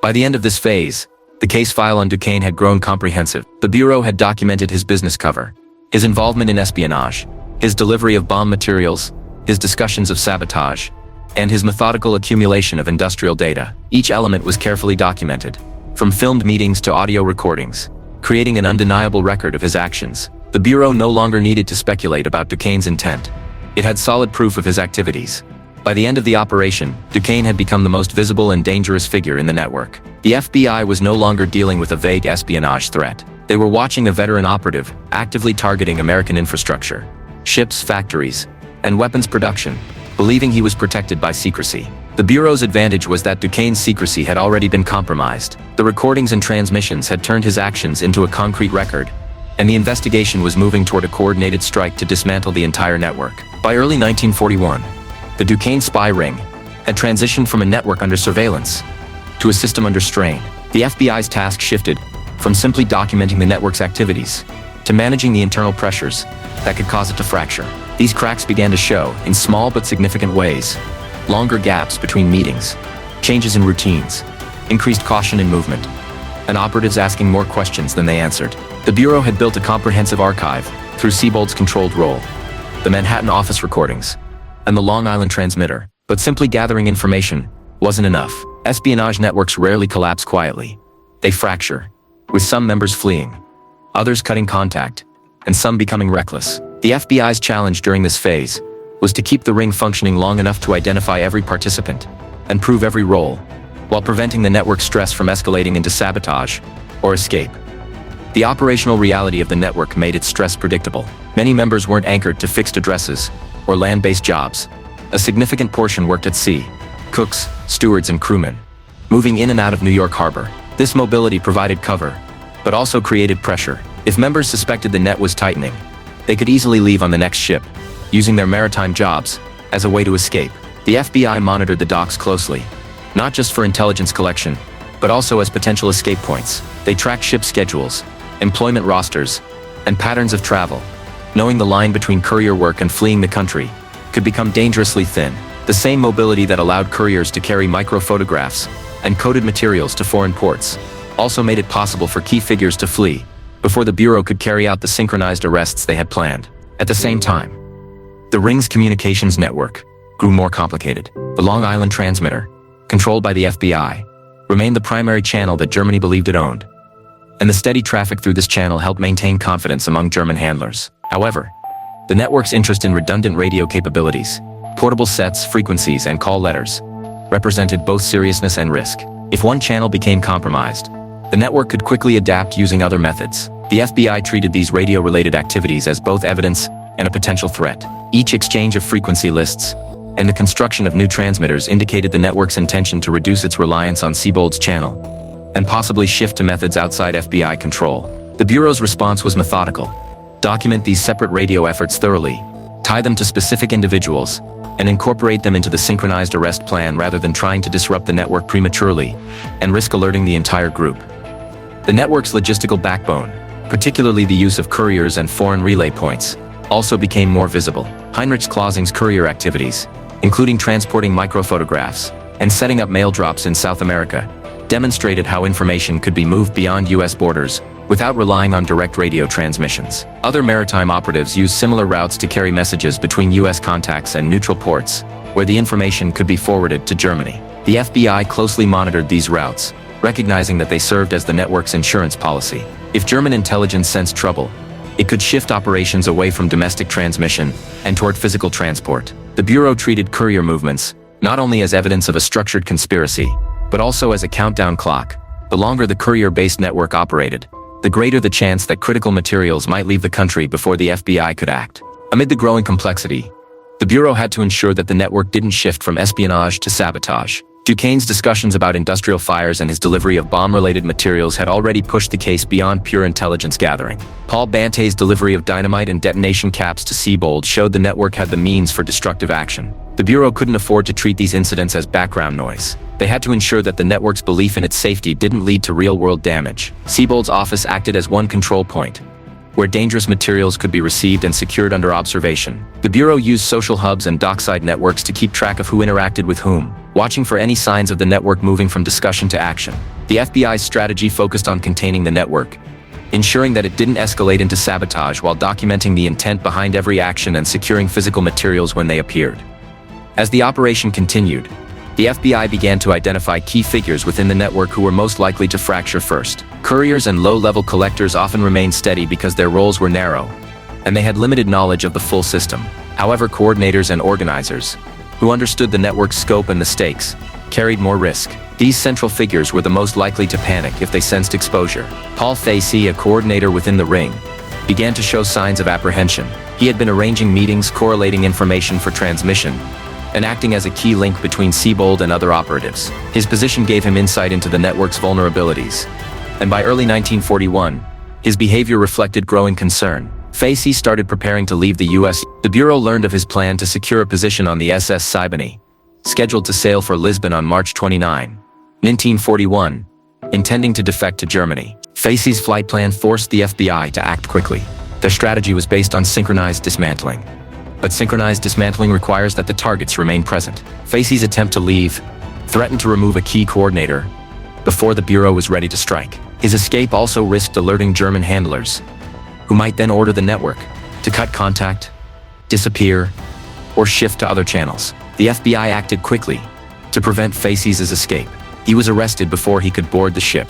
By the end of this phase, the case file on Duquesne had grown comprehensive. The Bureau had documented his business cover, his involvement in espionage, his delivery of bomb materials, his discussions of sabotage, and his methodical accumulation of industrial data. Each element was carefully documented, from filmed meetings to audio recordings, creating an undeniable record of his actions. The Bureau no longer needed to speculate about Duquesne's intent. It had solid proof of his activities. By the end of the operation, Duquesne had become the most visible and dangerous figure in the network. The FBI was no longer dealing with a vague espionage threat. They were watching a veteran operative actively targeting American infrastructure, ships, factories, and weapons production, believing he was protected by secrecy. The Bureau's advantage was that Duquesne's secrecy had already been compromised. The recordings and transmissions had turned his actions into a concrete record, and the investigation was moving toward a coordinated strike to dismantle the entire network. By early 1941, the Duquesne Spy Ring had transitioned from a network under surveillance to a system under strain. The FBI's task shifted from simply documenting the network's activities to managing the internal pressures that could cause it to fracture. These cracks began to show in small but significant ways: longer gaps between meetings, changes in routines, increased caution in movement, and operatives asking more questions than they answered. The Bureau had built a comprehensive archive through Sebold's controlled role, the Manhattan office recordings, and the Long Island transmitter. But simply gathering information wasn't enough. Espionage networks rarely collapse quietly. They fracture, with some members fleeing, others cutting contact, and some becoming reckless. The FBI's challenge during this phase was to keep the ring functioning long enough to identify every participant and prove every role, while preventing the network's stress from escalating into sabotage or escape. The operational reality of the network made its stress predictable. Many members weren't anchored to fixed addresses or land-based jobs. A significant portion worked at sea: cooks, stewards, and crewmen, moving in and out of New York Harbor. This mobility provided cover, but also created pressure. If members suspected the net was tightening, they could easily leave on the next ship, using their maritime jobs as a way to escape. The FBI monitored the docks closely, not just for intelligence collection, but also as potential escape points. They tracked ship schedules, employment rosters, and patterns of travel, knowing the line between courier work and fleeing the country could become dangerously thin. The same mobility that allowed couriers to carry microphotographs and coded materials to foreign ports also made it possible for key figures to flee before the Bureau could carry out the synchronized arrests they had planned. At the same time, the Ring's communications network grew more complicated. The Long Island transmitter, controlled by the FBI, remained the primary channel that Germany believed it owned. and the steady traffic through this channel helped maintain confidence among German handlers. However, the network's interest in redundant radio capabilities, portable sets, frequencies, and call letters represented both seriousness and risk. If one channel became compromised, the network could quickly adapt using other methods. The FBI treated these radio-related activities as both evidence and a potential threat. Each exchange of frequency lists and the construction of new transmitters indicated the network's intention to reduce its reliance on Sebold's channel and possibly shift to methods outside FBI control. The Bureau's response was methodical. Document these separate radio efforts thoroughly, tie them to specific individuals, and incorporate them into the synchronized arrest plan rather than trying to disrupt the network prematurely and risk alerting the entire group. The network's logistical backbone, particularly the use of couriers and foreign relay points, also became more visible. Heinrich Clausing's courier activities, including transporting microphotographs and setting up mail drops in South America, demonstrated how information could be moved beyond U.S. borders without relying on direct radio transmissions. Other maritime operatives used similar routes to carry messages between U.S. contacts and neutral ports, where the information could be forwarded to Germany. The FBI closely monitored these routes, recognizing that they served as the network's insurance policy. If German intelligence sensed trouble, it could shift operations away from domestic transmission and toward physical transport. The Bureau treated courier movements not only as evidence of a structured conspiracy, but also as a countdown clock. The longer the courier-based network operated, the greater the chance that critical materials might leave the country before the FBI could act. Amid the growing complexity, the Bureau had to ensure that the network didn't shift from espionage to sabotage. Duquesne's discussions about industrial fires and his delivery of bomb-related materials had already pushed the case beyond pure intelligence gathering. Paul Bante's delivery of dynamite and detonation caps to Sebold showed the network had the means for destructive action. The Bureau couldn't afford to treat these incidents as background noise. They had to ensure that the network's belief in its safety didn't lead to real-world damage. Sebold's office acted as one control point, where dangerous materials could be received and secured under observation. The Bureau used social hubs and dockside networks to keep track of who interacted with whom, watching for any signs of the network moving from discussion to action. The FBI's strategy focused on containing the network, ensuring that it didn't escalate into sabotage while documenting the intent behind every action and securing physical materials when they appeared. As the operation continued, the FBI began to identify key figures within the network who were most likely to fracture first. Couriers and low-level collectors often remained steady because their roles were narrow, and they had limited knowledge of the full system. However, coordinators and organizers, who understood the network's scope and the stakes, carried more risk. These central figures were the most likely to panic if they sensed exposure. Paul Facey, a coordinator within the ring, began to show signs of apprehension. He had been arranging meetings, correlating information for transmission, and acting as a key link between Sebold and other operatives. His position gave him insight into the network's vulnerabilities, and by early 1941, his behavior reflected growing concern. Facey started preparing to leave the U.S. The Bureau learned of his plan to secure a position on the SS Siboney, scheduled to sail for Lisbon on March 29, 1941, intending to defect to Germany. Facey's flight plan forced the FBI to act quickly. Their strategy was based on synchronized dismantling. But synchronized dismantling requires that the targets remain present. Facey's attempt to leave threatened to remove a key coordinator before the Bureau was ready to strike. His escape also risked alerting German handlers, who might then order the network to cut contact, disappear, or shift to other channels. The FBI acted quickly to prevent Facey's escape. He was arrested before he could board the ship,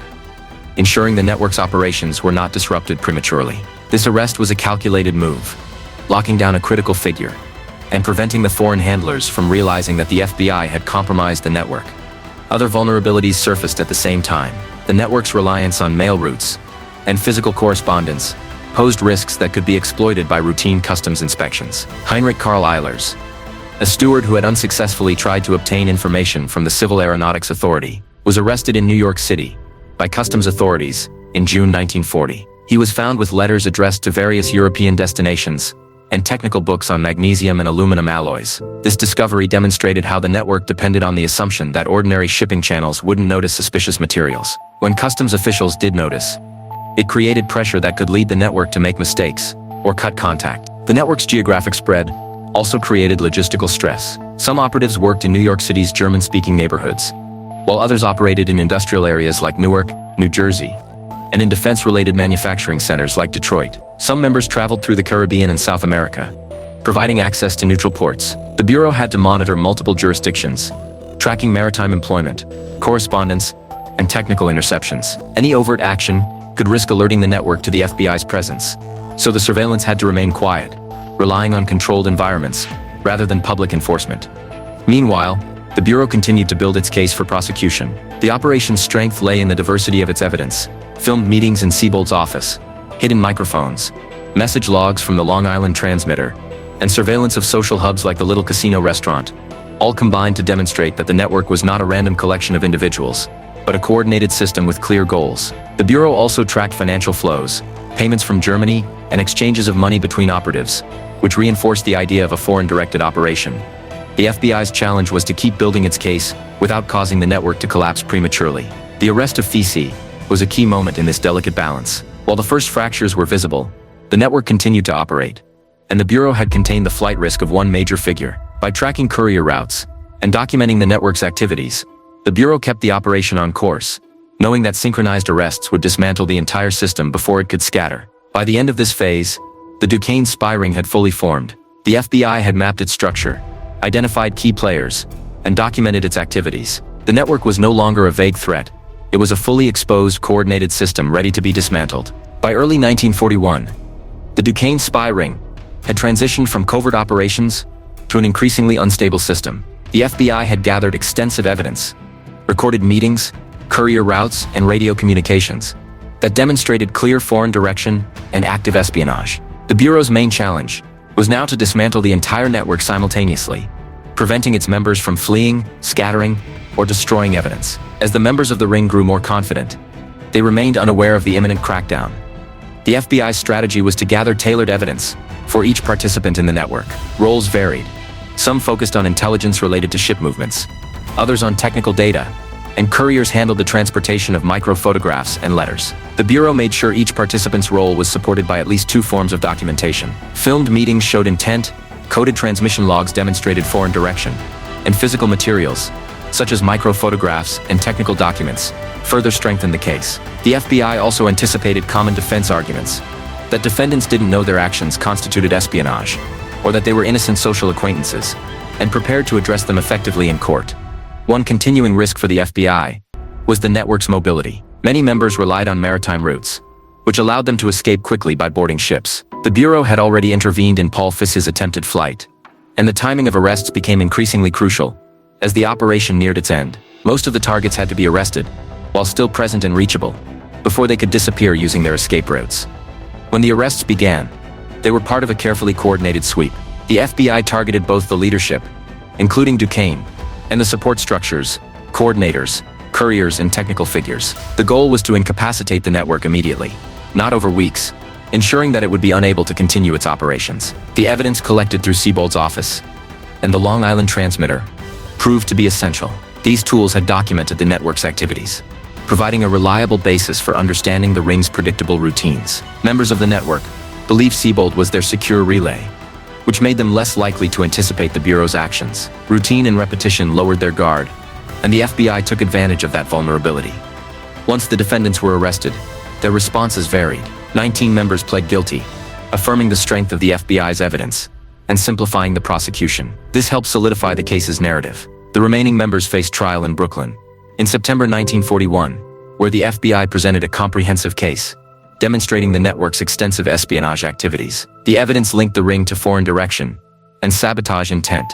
ensuring the network's operations were not disrupted prematurely. This arrest was a calculated move, locking down a critical figure and preventing the foreign handlers from realizing that the FBI had compromised the network. Other vulnerabilities surfaced at the same time. The network's reliance on mail routes and physical correspondence posed risks that could be exploited by routine customs inspections. Heinrich Karl Eilers, a steward who had unsuccessfully tried to obtain information from the Civil Aeronautics Authority, was arrested in New York City by customs authorities in June 1940. He was found with letters addressed to various European destinations and technical books on magnesium and aluminum alloys. This discovery demonstrated how the network depended on the assumption that ordinary shipping channels wouldn't notice suspicious materials. When customs officials did notice, it created pressure that could lead the network to make mistakes or cut contact. The network's geographic spread also created logistical stress. Some operatives worked in New York City's German-speaking neighborhoods, while others operated in industrial areas like Newark, New Jersey, and in defense-related manufacturing centers like Detroit. Some members traveled through the Caribbean and South America, providing access to neutral ports. The Bureau had to monitor multiple jurisdictions, tracking maritime employment, correspondence, and technical interceptions. Any overt action could risk alerting the network to the FBI's presence, so the surveillance had to remain quiet, relying on controlled environments, rather than public enforcement. Meanwhile, the Bureau continued to build its case for prosecution. The operation's strength lay in the diversity of its evidence: filmed meetings in Sebold's office, hidden microphones, message logs from the Long Island transmitter, and surveillance of social hubs like the Little Casino restaurant, all combined to demonstrate that the network was not a random collection of individuals, but a coordinated system with clear goals. The Bureau also tracked financial flows, payments from Germany, and exchanges of money between operatives, which reinforced the idea of a foreign-directed operation. The FBI's challenge was to keep building its case without causing the network to collapse prematurely. The arrest of Fritz was a key moment in this delicate balance. While the first fractures were visible, the network continued to operate, and the Bureau had contained the flight risk of one major figure. By tracking courier routes and documenting the network's activities, the Bureau kept the operation on course, knowing that synchronized arrests would dismantle the entire system before it could scatter. By the end of this phase, the Duquesne Spy Ring had fully formed. The FBI had mapped its structure, identified key players, and documented its activities. The network was no longer a vague threat. It was a fully exposed, coordinated system ready to be dismantled. By early 1941, the Duquesne Spy Ring had transitioned from covert operations to an increasingly unstable system. The FBI had gathered extensive evidence, recorded meetings, courier routes, and radio communications that demonstrated clear foreign direction and active espionage. The Bureau's main challenge was now to dismantle the entire network simultaneously, preventing its members from fleeing, scattering, or destroying evidence. As the members of the ring grew more confident, they remained unaware of the imminent crackdown. The FBI's strategy was to gather tailored evidence for each participant in the network. Roles varied. Some focused on intelligence related to ship movements, others on technical data, and couriers handled the transportation of micro-photographs and letters. The Bureau made sure each participant's role was supported by at least two forms of documentation. Filmed meetings showed intent, coded transmission logs demonstrated foreign direction, and physical materials, such as micro-photographs and technical documents, further strengthened the case. The FBI also anticipated common defense arguments, that defendants didn't know their actions constituted espionage, or that they were innocent social acquaintances, and prepared to address them effectively in court. One continuing risk for the FBI was the network's mobility. Many members relied on maritime routes, which allowed them to escape quickly by boarding ships. The Bureau had already intervened in Paul Fritz's attempted flight, and the timing of arrests became increasingly crucial. As the operation neared its end, most of the targets had to be arrested, while still present and reachable, before they could disappear using their escape routes. When the arrests began, they were part of a carefully coordinated sweep. The FBI targeted both the leadership, including Duquesne, and the support structures, coordinators, couriers, and technical figures. The goal was to incapacitate the network immediately, not over weeks, ensuring that it would be unable to continue its operations. The evidence collected through Sebold's office and the Long Island transmitter proved to be essential. These tools had documented the network's activities, providing a reliable basis for understanding the ring's predictable routines. Members of the network believed Sebold was their secure relay, which made them less likely to anticipate the Bureau's actions. Routine and repetition lowered their guard, and the FBI took advantage of that vulnerability. Once the defendants were arrested, their responses varied. 19 members pled guilty, affirming the strength of the FBI's evidence and simplifying the prosecution. This helped solidify the case's narrative. The remaining members faced trial in Brooklyn in September 1941, where the FBI presented a comprehensive case, demonstrating the network's extensive espionage activities. The evidence linked the ring to foreign direction and sabotage intent.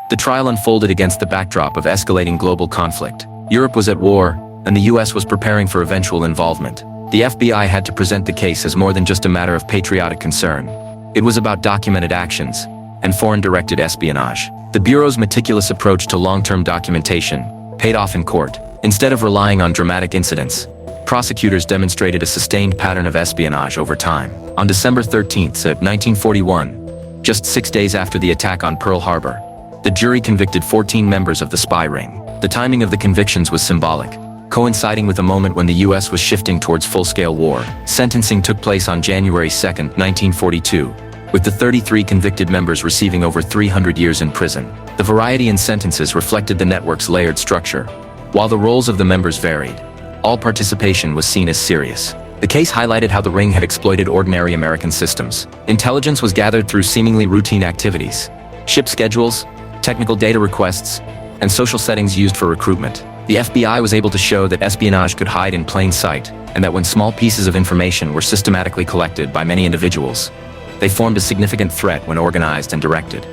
The trial unfolded against the backdrop of escalating global conflict. Europe was at war, and the US was preparing for eventual involvement. The FBI had to present the case as more than just a matter of patriotic concern. It was about documented actions and foreign-directed espionage. The Bureau's meticulous approach to long-term documentation paid off in court. Instead of relying on dramatic incidents, prosecutors demonstrated a sustained pattern of espionage over time. On December 13, 1941, just 6 days after the attack on Pearl Harbor, the jury convicted 14 members of the spy ring. The timing of the convictions was symbolic, coinciding with a moment when the US was shifting towards full-scale war. Sentencing took place on January 2, 1942, with the 33 convicted members receiving over 300 years in prison. The variety in sentences reflected the network's layered structure. While the roles of the members varied, all participation was seen as serious. The case highlighted how the ring had exploited ordinary American systems. Intelligence was gathered through seemingly routine activities, ship schedules, technical data requests, and social settings used for recruitment. The FBI was able to show that espionage could hide in plain sight, and that when small pieces of information were systematically collected by many individuals, they formed a significant threat when organized and directed.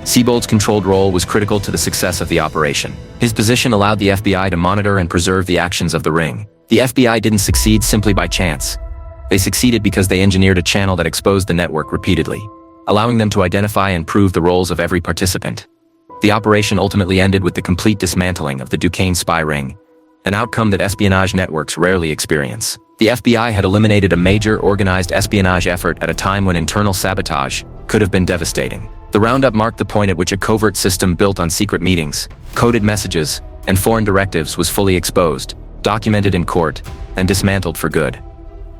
Sebold's controlled role was critical to the success of the operation. His position allowed the FBI to monitor and preserve the actions of the ring. The FBI didn't succeed simply by chance. They succeeded because they engineered a channel that exposed the network repeatedly, allowing them to identify and prove the roles of every participant. The operation ultimately ended with the complete dismantling of the Duquesne Spy Ring, an outcome that espionage networks rarely experience. The FBI had eliminated a major organized espionage effort at a time when internal sabotage could have been devastating. The roundup marked the point at which a covert system built on secret meetings, coded messages, and foreign directives was fully exposed, documented in court, and dismantled for good.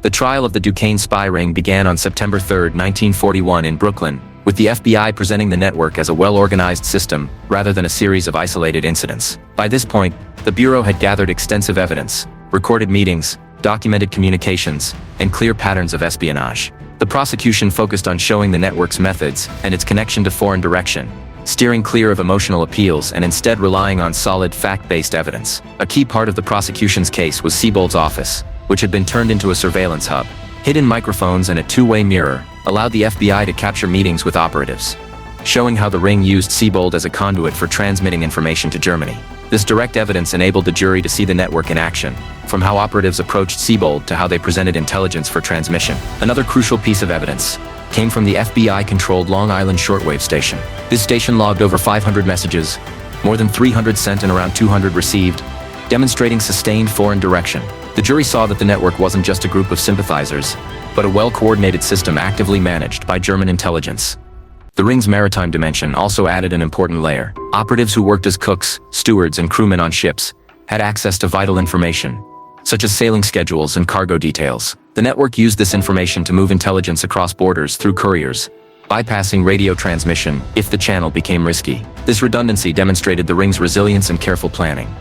The trial of the Duquesne Spy Ring began on September 3, 1941 in Brooklyn, with the FBI presenting the network as a well-organized system rather than a series of isolated incidents. By this point, the Bureau had gathered extensive evidence, recorded meetings, documented communications, and clear patterns of espionage. The prosecution focused on showing the network's methods and its connection to foreign direction, steering clear of emotional appeals and instead relying on solid fact-based evidence. A key part of the prosecution's case was Sebold's office, which had been turned into a surveillance hub. Hidden microphones and a two-way mirror allowed the FBI to capture meetings with operatives, showing how the ring used Sebold as a conduit for transmitting information to Germany. This direct evidence enabled the jury to see the network in action, from how operatives approached Sebold to how they presented intelligence for transmission. Another crucial piece of evidence came from the FBI-controlled Long Island shortwave station. This station logged over 500 messages, more than 300 sent and around 200 received, demonstrating sustained foreign direction. The jury saw that the network wasn't just a group of sympathizers, but a well-coordinated system actively managed by German intelligence. The ring's maritime dimension also added an important layer. Operatives who worked as cooks, stewards, and crewmen on ships had access to vital information, such as sailing schedules and cargo details. The network used this information to move intelligence across borders through couriers, bypassing radio transmission if the channel became risky. This redundancy demonstrated the ring's resilience and careful planning.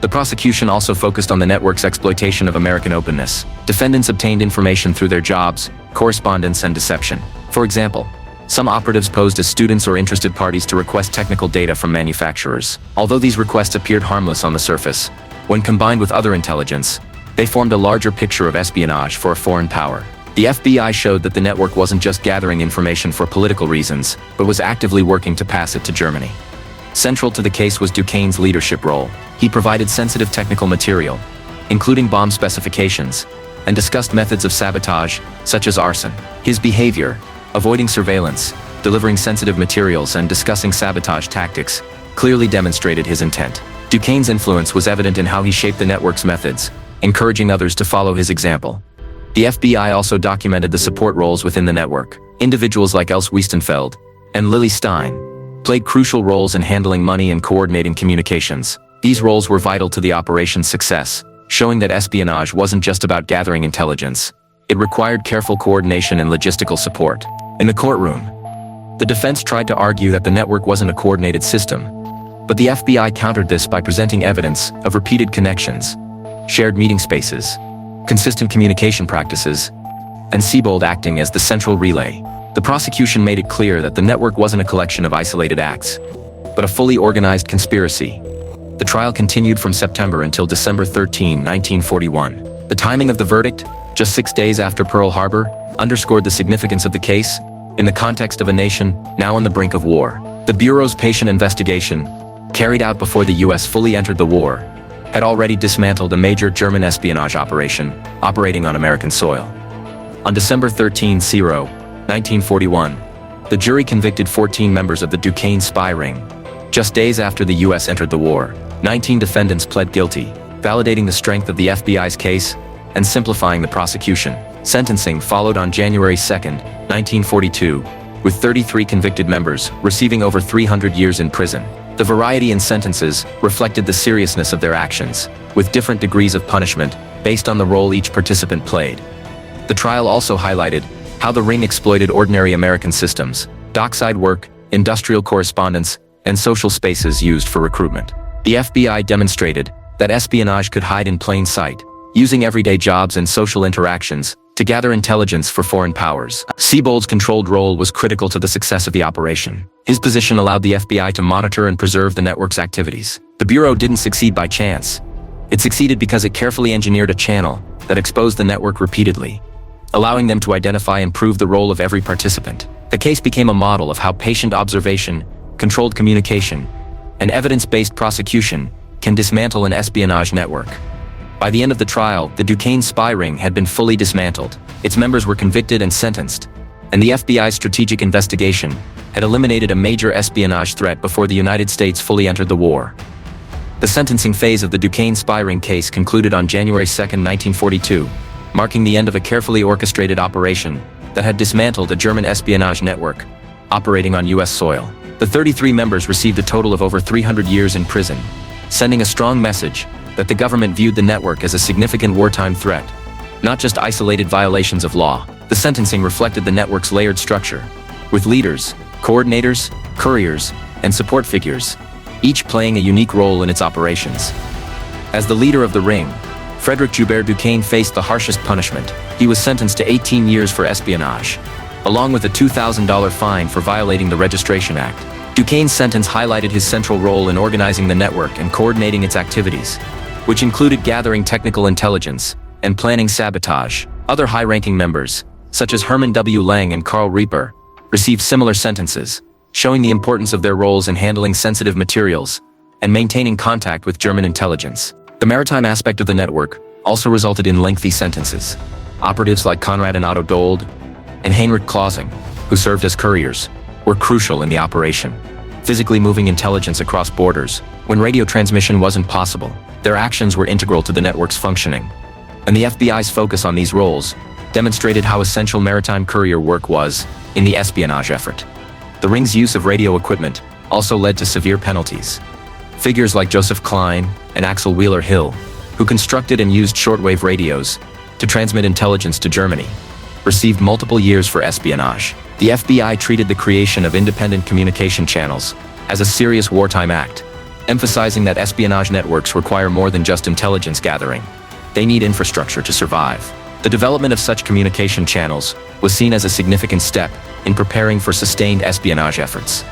The prosecution also focused on the network's exploitation of American openness. Defendants obtained information through their jobs, correspondence, and deception. For example, some operatives posed as students or interested parties to request technical data from manufacturers. Although these requests appeared harmless on the surface, when combined with other intelligence, they formed a larger picture of espionage for a foreign power. The FBI showed that the network wasn't just gathering information for political reasons, but was actively working to pass it to Germany. Central to the case was Duquesne's leadership role. He provided sensitive technical material, including bomb specifications, and discussed methods of sabotage, such as arson. His behavior, avoiding surveillance, delivering sensitive materials, and discussing sabotage tactics, clearly demonstrated his intent. Duquesne's influence was evident in how he shaped the network's methods, encouraging others to follow his example. The FBI also documented the support roles within the network. Individuals like Else Wiestenfeld and Lily Stein played crucial roles in handling money and coordinating communications. These roles were vital to the operation's success, showing that espionage wasn't just about gathering intelligence. It required careful coordination and logistical support. In the courtroom, the defense tried to argue that the network wasn't a coordinated system, but the FBI countered this by presenting evidence of repeated connections, shared meeting spaces, consistent communication practices, and Sebold acting as the central relay. The prosecution made it clear that the network wasn't a collection of isolated acts, but a fully organized conspiracy. The trial continued from September until December 13, 1941. The timing of the verdict, just 6 days after Pearl Harbor, underscored the significance of the case in the context of a nation now on the brink of war. The Bureau's patient investigation, carried out before the U.S. fully entered the war, had already dismantled a major German espionage operation operating on American soil. On December 13, 1941, the jury convicted 14 members of the Duquesne Spy Ring. Just days after the U.S. entered the war, 19 defendants pled guilty, validating the strength of the FBI's case and simplifying the prosecution. Sentencing followed on January 2, 1942, with 33 convicted members receiving over 300 years in prison. The variety in sentences reflected the seriousness of their actions, with different degrees of punishment based on the role each participant played. The trial also highlighted how the ring exploited ordinary American systems, dockside work, industrial correspondence, and social spaces used for recruitment. The FBI demonstrated that espionage could hide in plain sight, using everyday jobs and social interactions to gather intelligence for foreign powers. Sebold's controlled role was critical to the success of the operation. His position allowed the FBI to monitor and preserve the network's activities. The Bureau didn't succeed by chance. It succeeded because it carefully engineered a channel that exposed the network repeatedly, allowing them to identify and prove the role of every participant. The case became a model of how patient observation, controlled communication, and evidence-based prosecution can dismantle an espionage network. By the end of the trial, the Duquesne Spy Ring had been fully dismantled. Its members were convicted and sentenced, and the FBI's strategic investigation had eliminated a major espionage threat before the United States fully entered the war. The sentencing phase of the Duquesne Spy Ring case concluded on January 2, 1942, marking the end of a carefully orchestrated operation that had dismantled a German espionage network operating on U.S. soil. The 33 members received a total of over 300 years in prison, sending a strong message that the government viewed the network as a significant wartime threat, not just isolated violations of law. The sentencing reflected the network's layered structure, with leaders, coordinators, couriers, and support figures, each playing a unique role in its operations. As the leader of the ring, Frederick Joubert Duquesne faced the harshest punishment. He was sentenced to 18 years for espionage, along with a $2,000 fine for violating the Registration Act. Duquesne's sentence highlighted his central role in organizing the network and coordinating its activities, which included gathering technical intelligence and planning sabotage. Other high-ranking members, such as Hermann W. Lang and Karl Rieper, received similar sentences, showing the importance of their roles in handling sensitive materials and maintaining contact with German intelligence. The maritime aspect of the network also resulted in lengthy sentences. Operatives like Konrad and Otto Dold and Heinrich Clausing, who served as couriers, were crucial in the operation, physically moving intelligence across borders. When radio transmission wasn't possible, their actions were integral to the network's functioning, and the FBI's focus on these roles demonstrated how essential maritime courier work was in the espionage effort. The ring's use of radio equipment also led to severe penalties. Figures like Joseph Klein and Axel Wheeler-Hill, who constructed and used shortwave radios to transmit intelligence to Germany, received multiple years for espionage. The FBI treated the creation of independent communication channels as a serious wartime act, emphasizing that espionage networks require more than just intelligence gathering. They need infrastructure to survive. The development of such communication channels was seen as a significant step in preparing for sustained espionage efforts.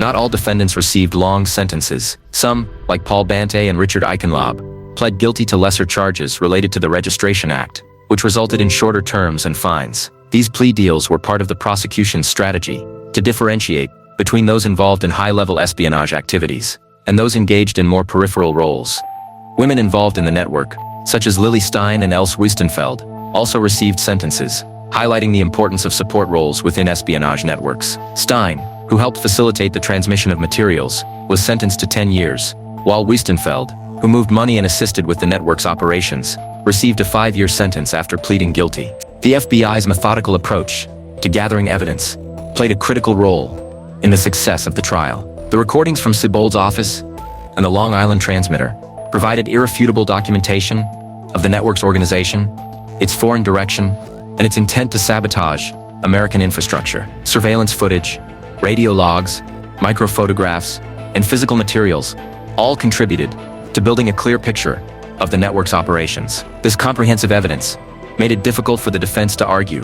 Not all defendants received long sentences. Some, like Paul Bante and Richard Eichenlaub, pled guilty to lesser charges related to the Registration Act, which resulted in shorter terms and fines. These plea deals were part of the prosecution's strategy to differentiate between those involved in high-level espionage activities and those engaged in more peripheral roles. Women involved in the network, such as Lily Stein and Else Wüstenfeld, also received sentences, highlighting the importance of support roles within espionage networks. Stein, who helped facilitate the transmission of materials, was sentenced to 10 years, while Wüstenfeld, who moved money and assisted with the network's operations, received a 5-year sentence after pleading guilty. The FBI's methodical approach to gathering evidence played a critical role in the success of the trial. The recordings from Sebold's office and the Long Island transmitter provided irrefutable documentation of the network's organization, its foreign direction, and its intent to sabotage American infrastructure. Surveillance footage, radio logs, microphotographs, and physical materials all contributed to building a clear picture of the network's operations. This comprehensive evidence made it difficult for the defense to argue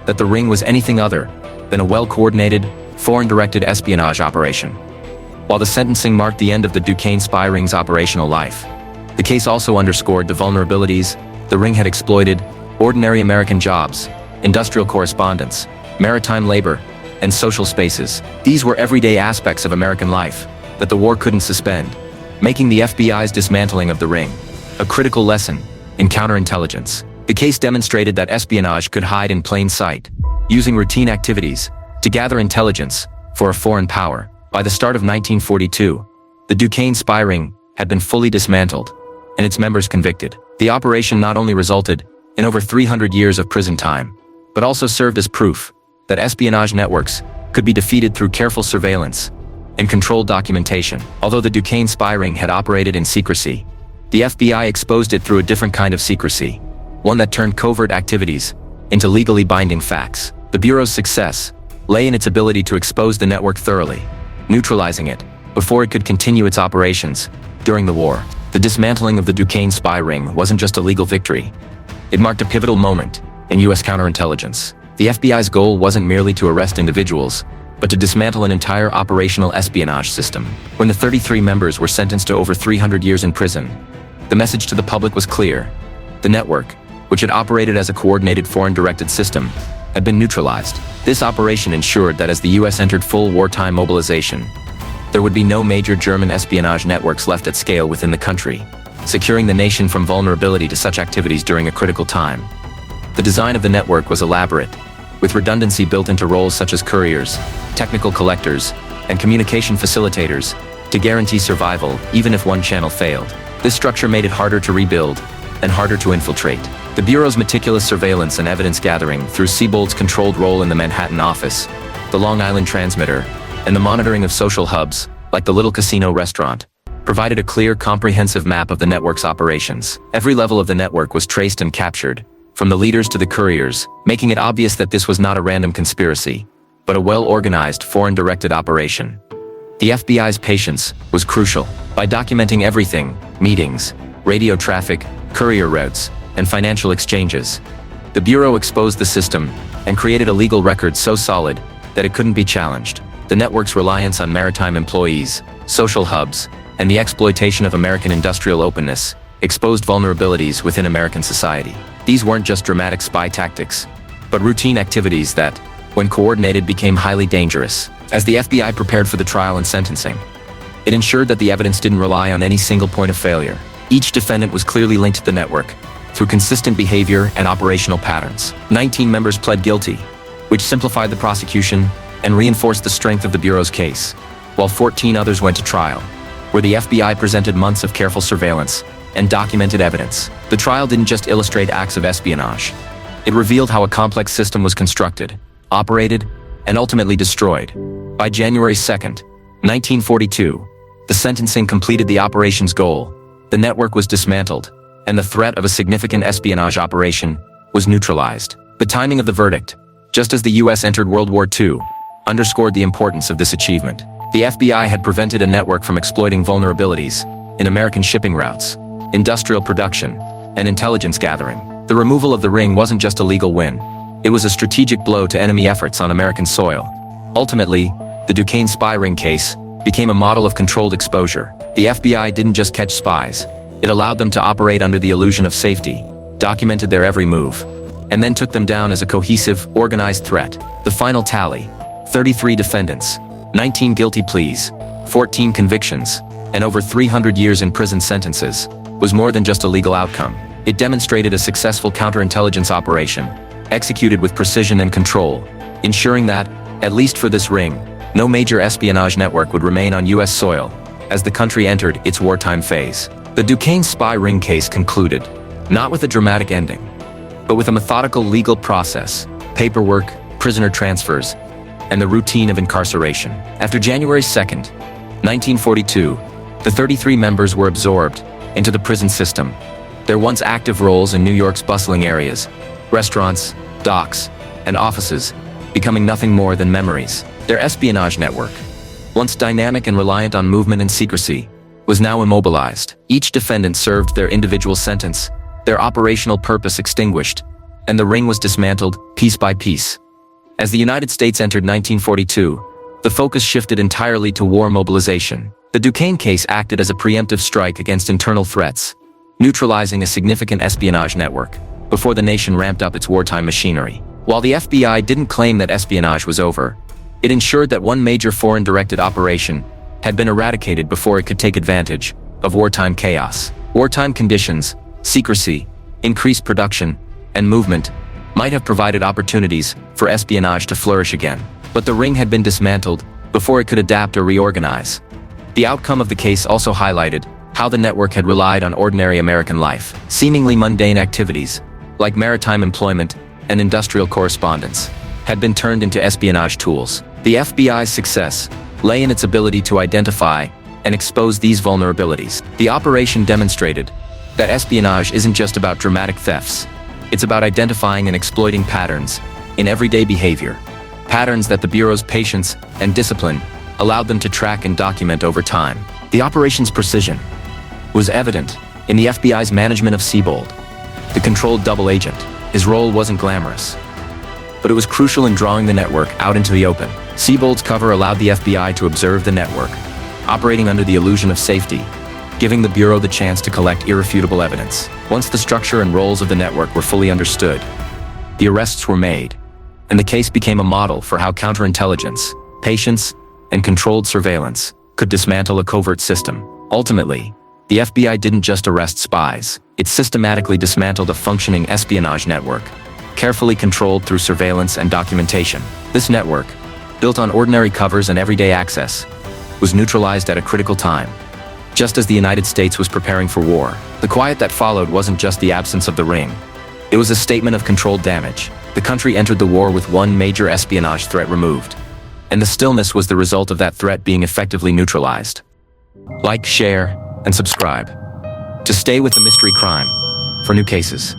that the ring was anything other than a well-coordinated, foreign-directed espionage operation. While the sentencing marked the end of the Duquesne Spy Ring's operational life, the case also underscored the vulnerabilities the ring had exploited: ordinary American jobs, industrial correspondence, maritime labor, and social spaces. These were everyday aspects of American life that the war couldn't suspend, making the FBI's dismantling of the ring a critical lesson in counterintelligence. The case demonstrated that espionage could hide in plain sight, using routine activities to gather intelligence for a foreign power. By the start of 1942, the Duquesne Spy Ring had been fully dismantled, and its members convicted. The operation not only resulted in over 300 years of prison time, but also served as proof that espionage networks could be defeated through careful surveillance and controlled documentation. Although the Duquesne Spy Ring had operated in secrecy, the FBI exposed it through a different kind of secrecy, one that turned covert activities into legally binding facts. The Bureau's success lay in its ability to expose the network thoroughly, neutralizing it before it could continue its operations during the war. The dismantling of the Duquesne Spy Ring wasn't just a legal victory. It marked a pivotal moment in U.S. counterintelligence. The FBI's goal wasn't merely to arrest individuals, but to dismantle an entire operational espionage system. When the 33 members were sentenced to over 300 years in prison, the message to the public was clear. The network, which had operated as a coordinated foreign-directed system, had been neutralized. This operation ensured that as the US entered full wartime mobilization, there would be no major German espionage networks left at scale within the country, securing the nation from vulnerability to such activities during a critical time. The design of the network was elaborate, with redundancy built into roles such as couriers, technical collectors, and communication facilitators, to guarantee survival even if one channel failed. This structure made it harder to rebuild and harder to infiltrate. The Bureau's meticulous surveillance and evidence gathering through Sebold's controlled role in the Manhattan office, the Long Island transmitter, and the monitoring of social hubs, like the Little Casino restaurant, provided a clear, comprehensive map of the network's operations. Every level of the network was traced and captured, from the leaders to the couriers, making it obvious that this was not a random conspiracy, but a well-organized, foreign-directed operation. The FBI's patience was crucial. By documenting everything, meetings, radio traffic, courier routes, and financial exchanges, the Bureau exposed the system and created a legal record so solid that it couldn't be challenged. The network's reliance on maritime employees, social hubs, and the exploitation of American industrial openness exposed vulnerabilities within American society. These weren't just dramatic spy tactics, but routine activities that, when coordinated, became highly dangerous. As the FBI prepared for the trial and sentencing, it ensured that the evidence didn't rely on any single point of failure. Each defendant was clearly linked to the network through consistent behavior and operational patterns. 19 members pled guilty, which simplified the prosecution and reinforced the strength of the Bureau's case, while 14 others went to trial, where the FBI presented months of careful surveillance and documented evidence. The trial didn't just illustrate acts of espionage. It revealed how a complex system was constructed, operated, and ultimately destroyed. By January 2nd, 1942, the sentencing completed the operation's goal. The network was dismantled, and the threat of a significant espionage operation was neutralized. The timing of the verdict, just as the US entered World War II, underscored the importance of this achievement. The FBI had prevented a network from exploiting vulnerabilities in American shipping routes, industrial production, and intelligence gathering. The removal of the ring wasn't just a legal win. It was a strategic blow to enemy efforts on American soil. Ultimately, the Duquesne Spy Ring case became a model of controlled exposure. The FBI didn't just catch spies. It allowed them to operate under the illusion of safety, documented their every move, and then took them down as a cohesive, organized threat. The final tally: 33 defendants, 19 guilty pleas, 14 convictions, and over 300 years in prison sentences, was more than just a legal outcome. It demonstrated a successful counterintelligence operation, executed with precision and control, ensuring that, at least for this ring, no major espionage network would remain on US soil as the country entered its wartime phase. The Duquesne Spy Ring case concluded, not with a dramatic ending, but with a methodical legal process, paperwork, prisoner transfers, and the routine of incarceration. After January 2nd, 1942, the 33 members were absorbed into the prison system, their once active roles in New York's bustling areas, restaurants, docks, and offices, becoming nothing more than memories. Their espionage network, once dynamic and reliant on movement and secrecy, was now immobilized. Each defendant served their individual sentence, their operational purpose extinguished, and the ring was dismantled, piece by piece. As the United States entered 1942, the focus shifted entirely to war mobilization. The Duquesne case acted as a preemptive strike against internal threats, neutralizing a significant espionage network before the nation ramped up its wartime machinery. While the FBI didn't claim that espionage was over, it ensured that one major foreign-directed operation had been eradicated before it could take advantage of wartime chaos. Wartime conditions, secrecy, increased production, and movement might have provided opportunities for espionage to flourish again. But the ring had been dismantled before it could adapt or reorganize. The outcome of the case also highlighted how the network had relied on ordinary American life. Seemingly mundane activities, like maritime employment and industrial correspondence, had been turned into espionage tools. The FBI's success lay in its ability to identify and expose these vulnerabilities. The operation demonstrated that espionage isn't just about dramatic thefts. It's about identifying and exploiting patterns in everyday behavior, patterns that the Bureau's patience and discipline allowed them to track and document over time. The operation's precision was evident in the FBI's management of Sebold, the controlled double agent. His role wasn't glamorous, but it was crucial in drawing the network out into the open. Sebold's cover allowed the FBI to observe the network, operating under the illusion of safety, giving the Bureau the chance to collect irrefutable evidence. Once the structure and roles of the network were fully understood, the arrests were made, and the case became a model for how counterintelligence, patience, and controlled surveillance could dismantle a covert system. Ultimately, the FBI didn't just arrest spies, it systematically dismantled a functioning espionage network, carefully controlled through surveillance and documentation. This network, built on ordinary covers and everyday access, was neutralized at a critical time. Just as the United States was preparing for war, the quiet that followed wasn't just the absence of the ring. It was a statement of controlled damage. The country entered the war with one major espionage threat removed, and the stillness was the result of that threat being effectively neutralized. Like, share, and subscribe to stay with the mystery crime for new cases.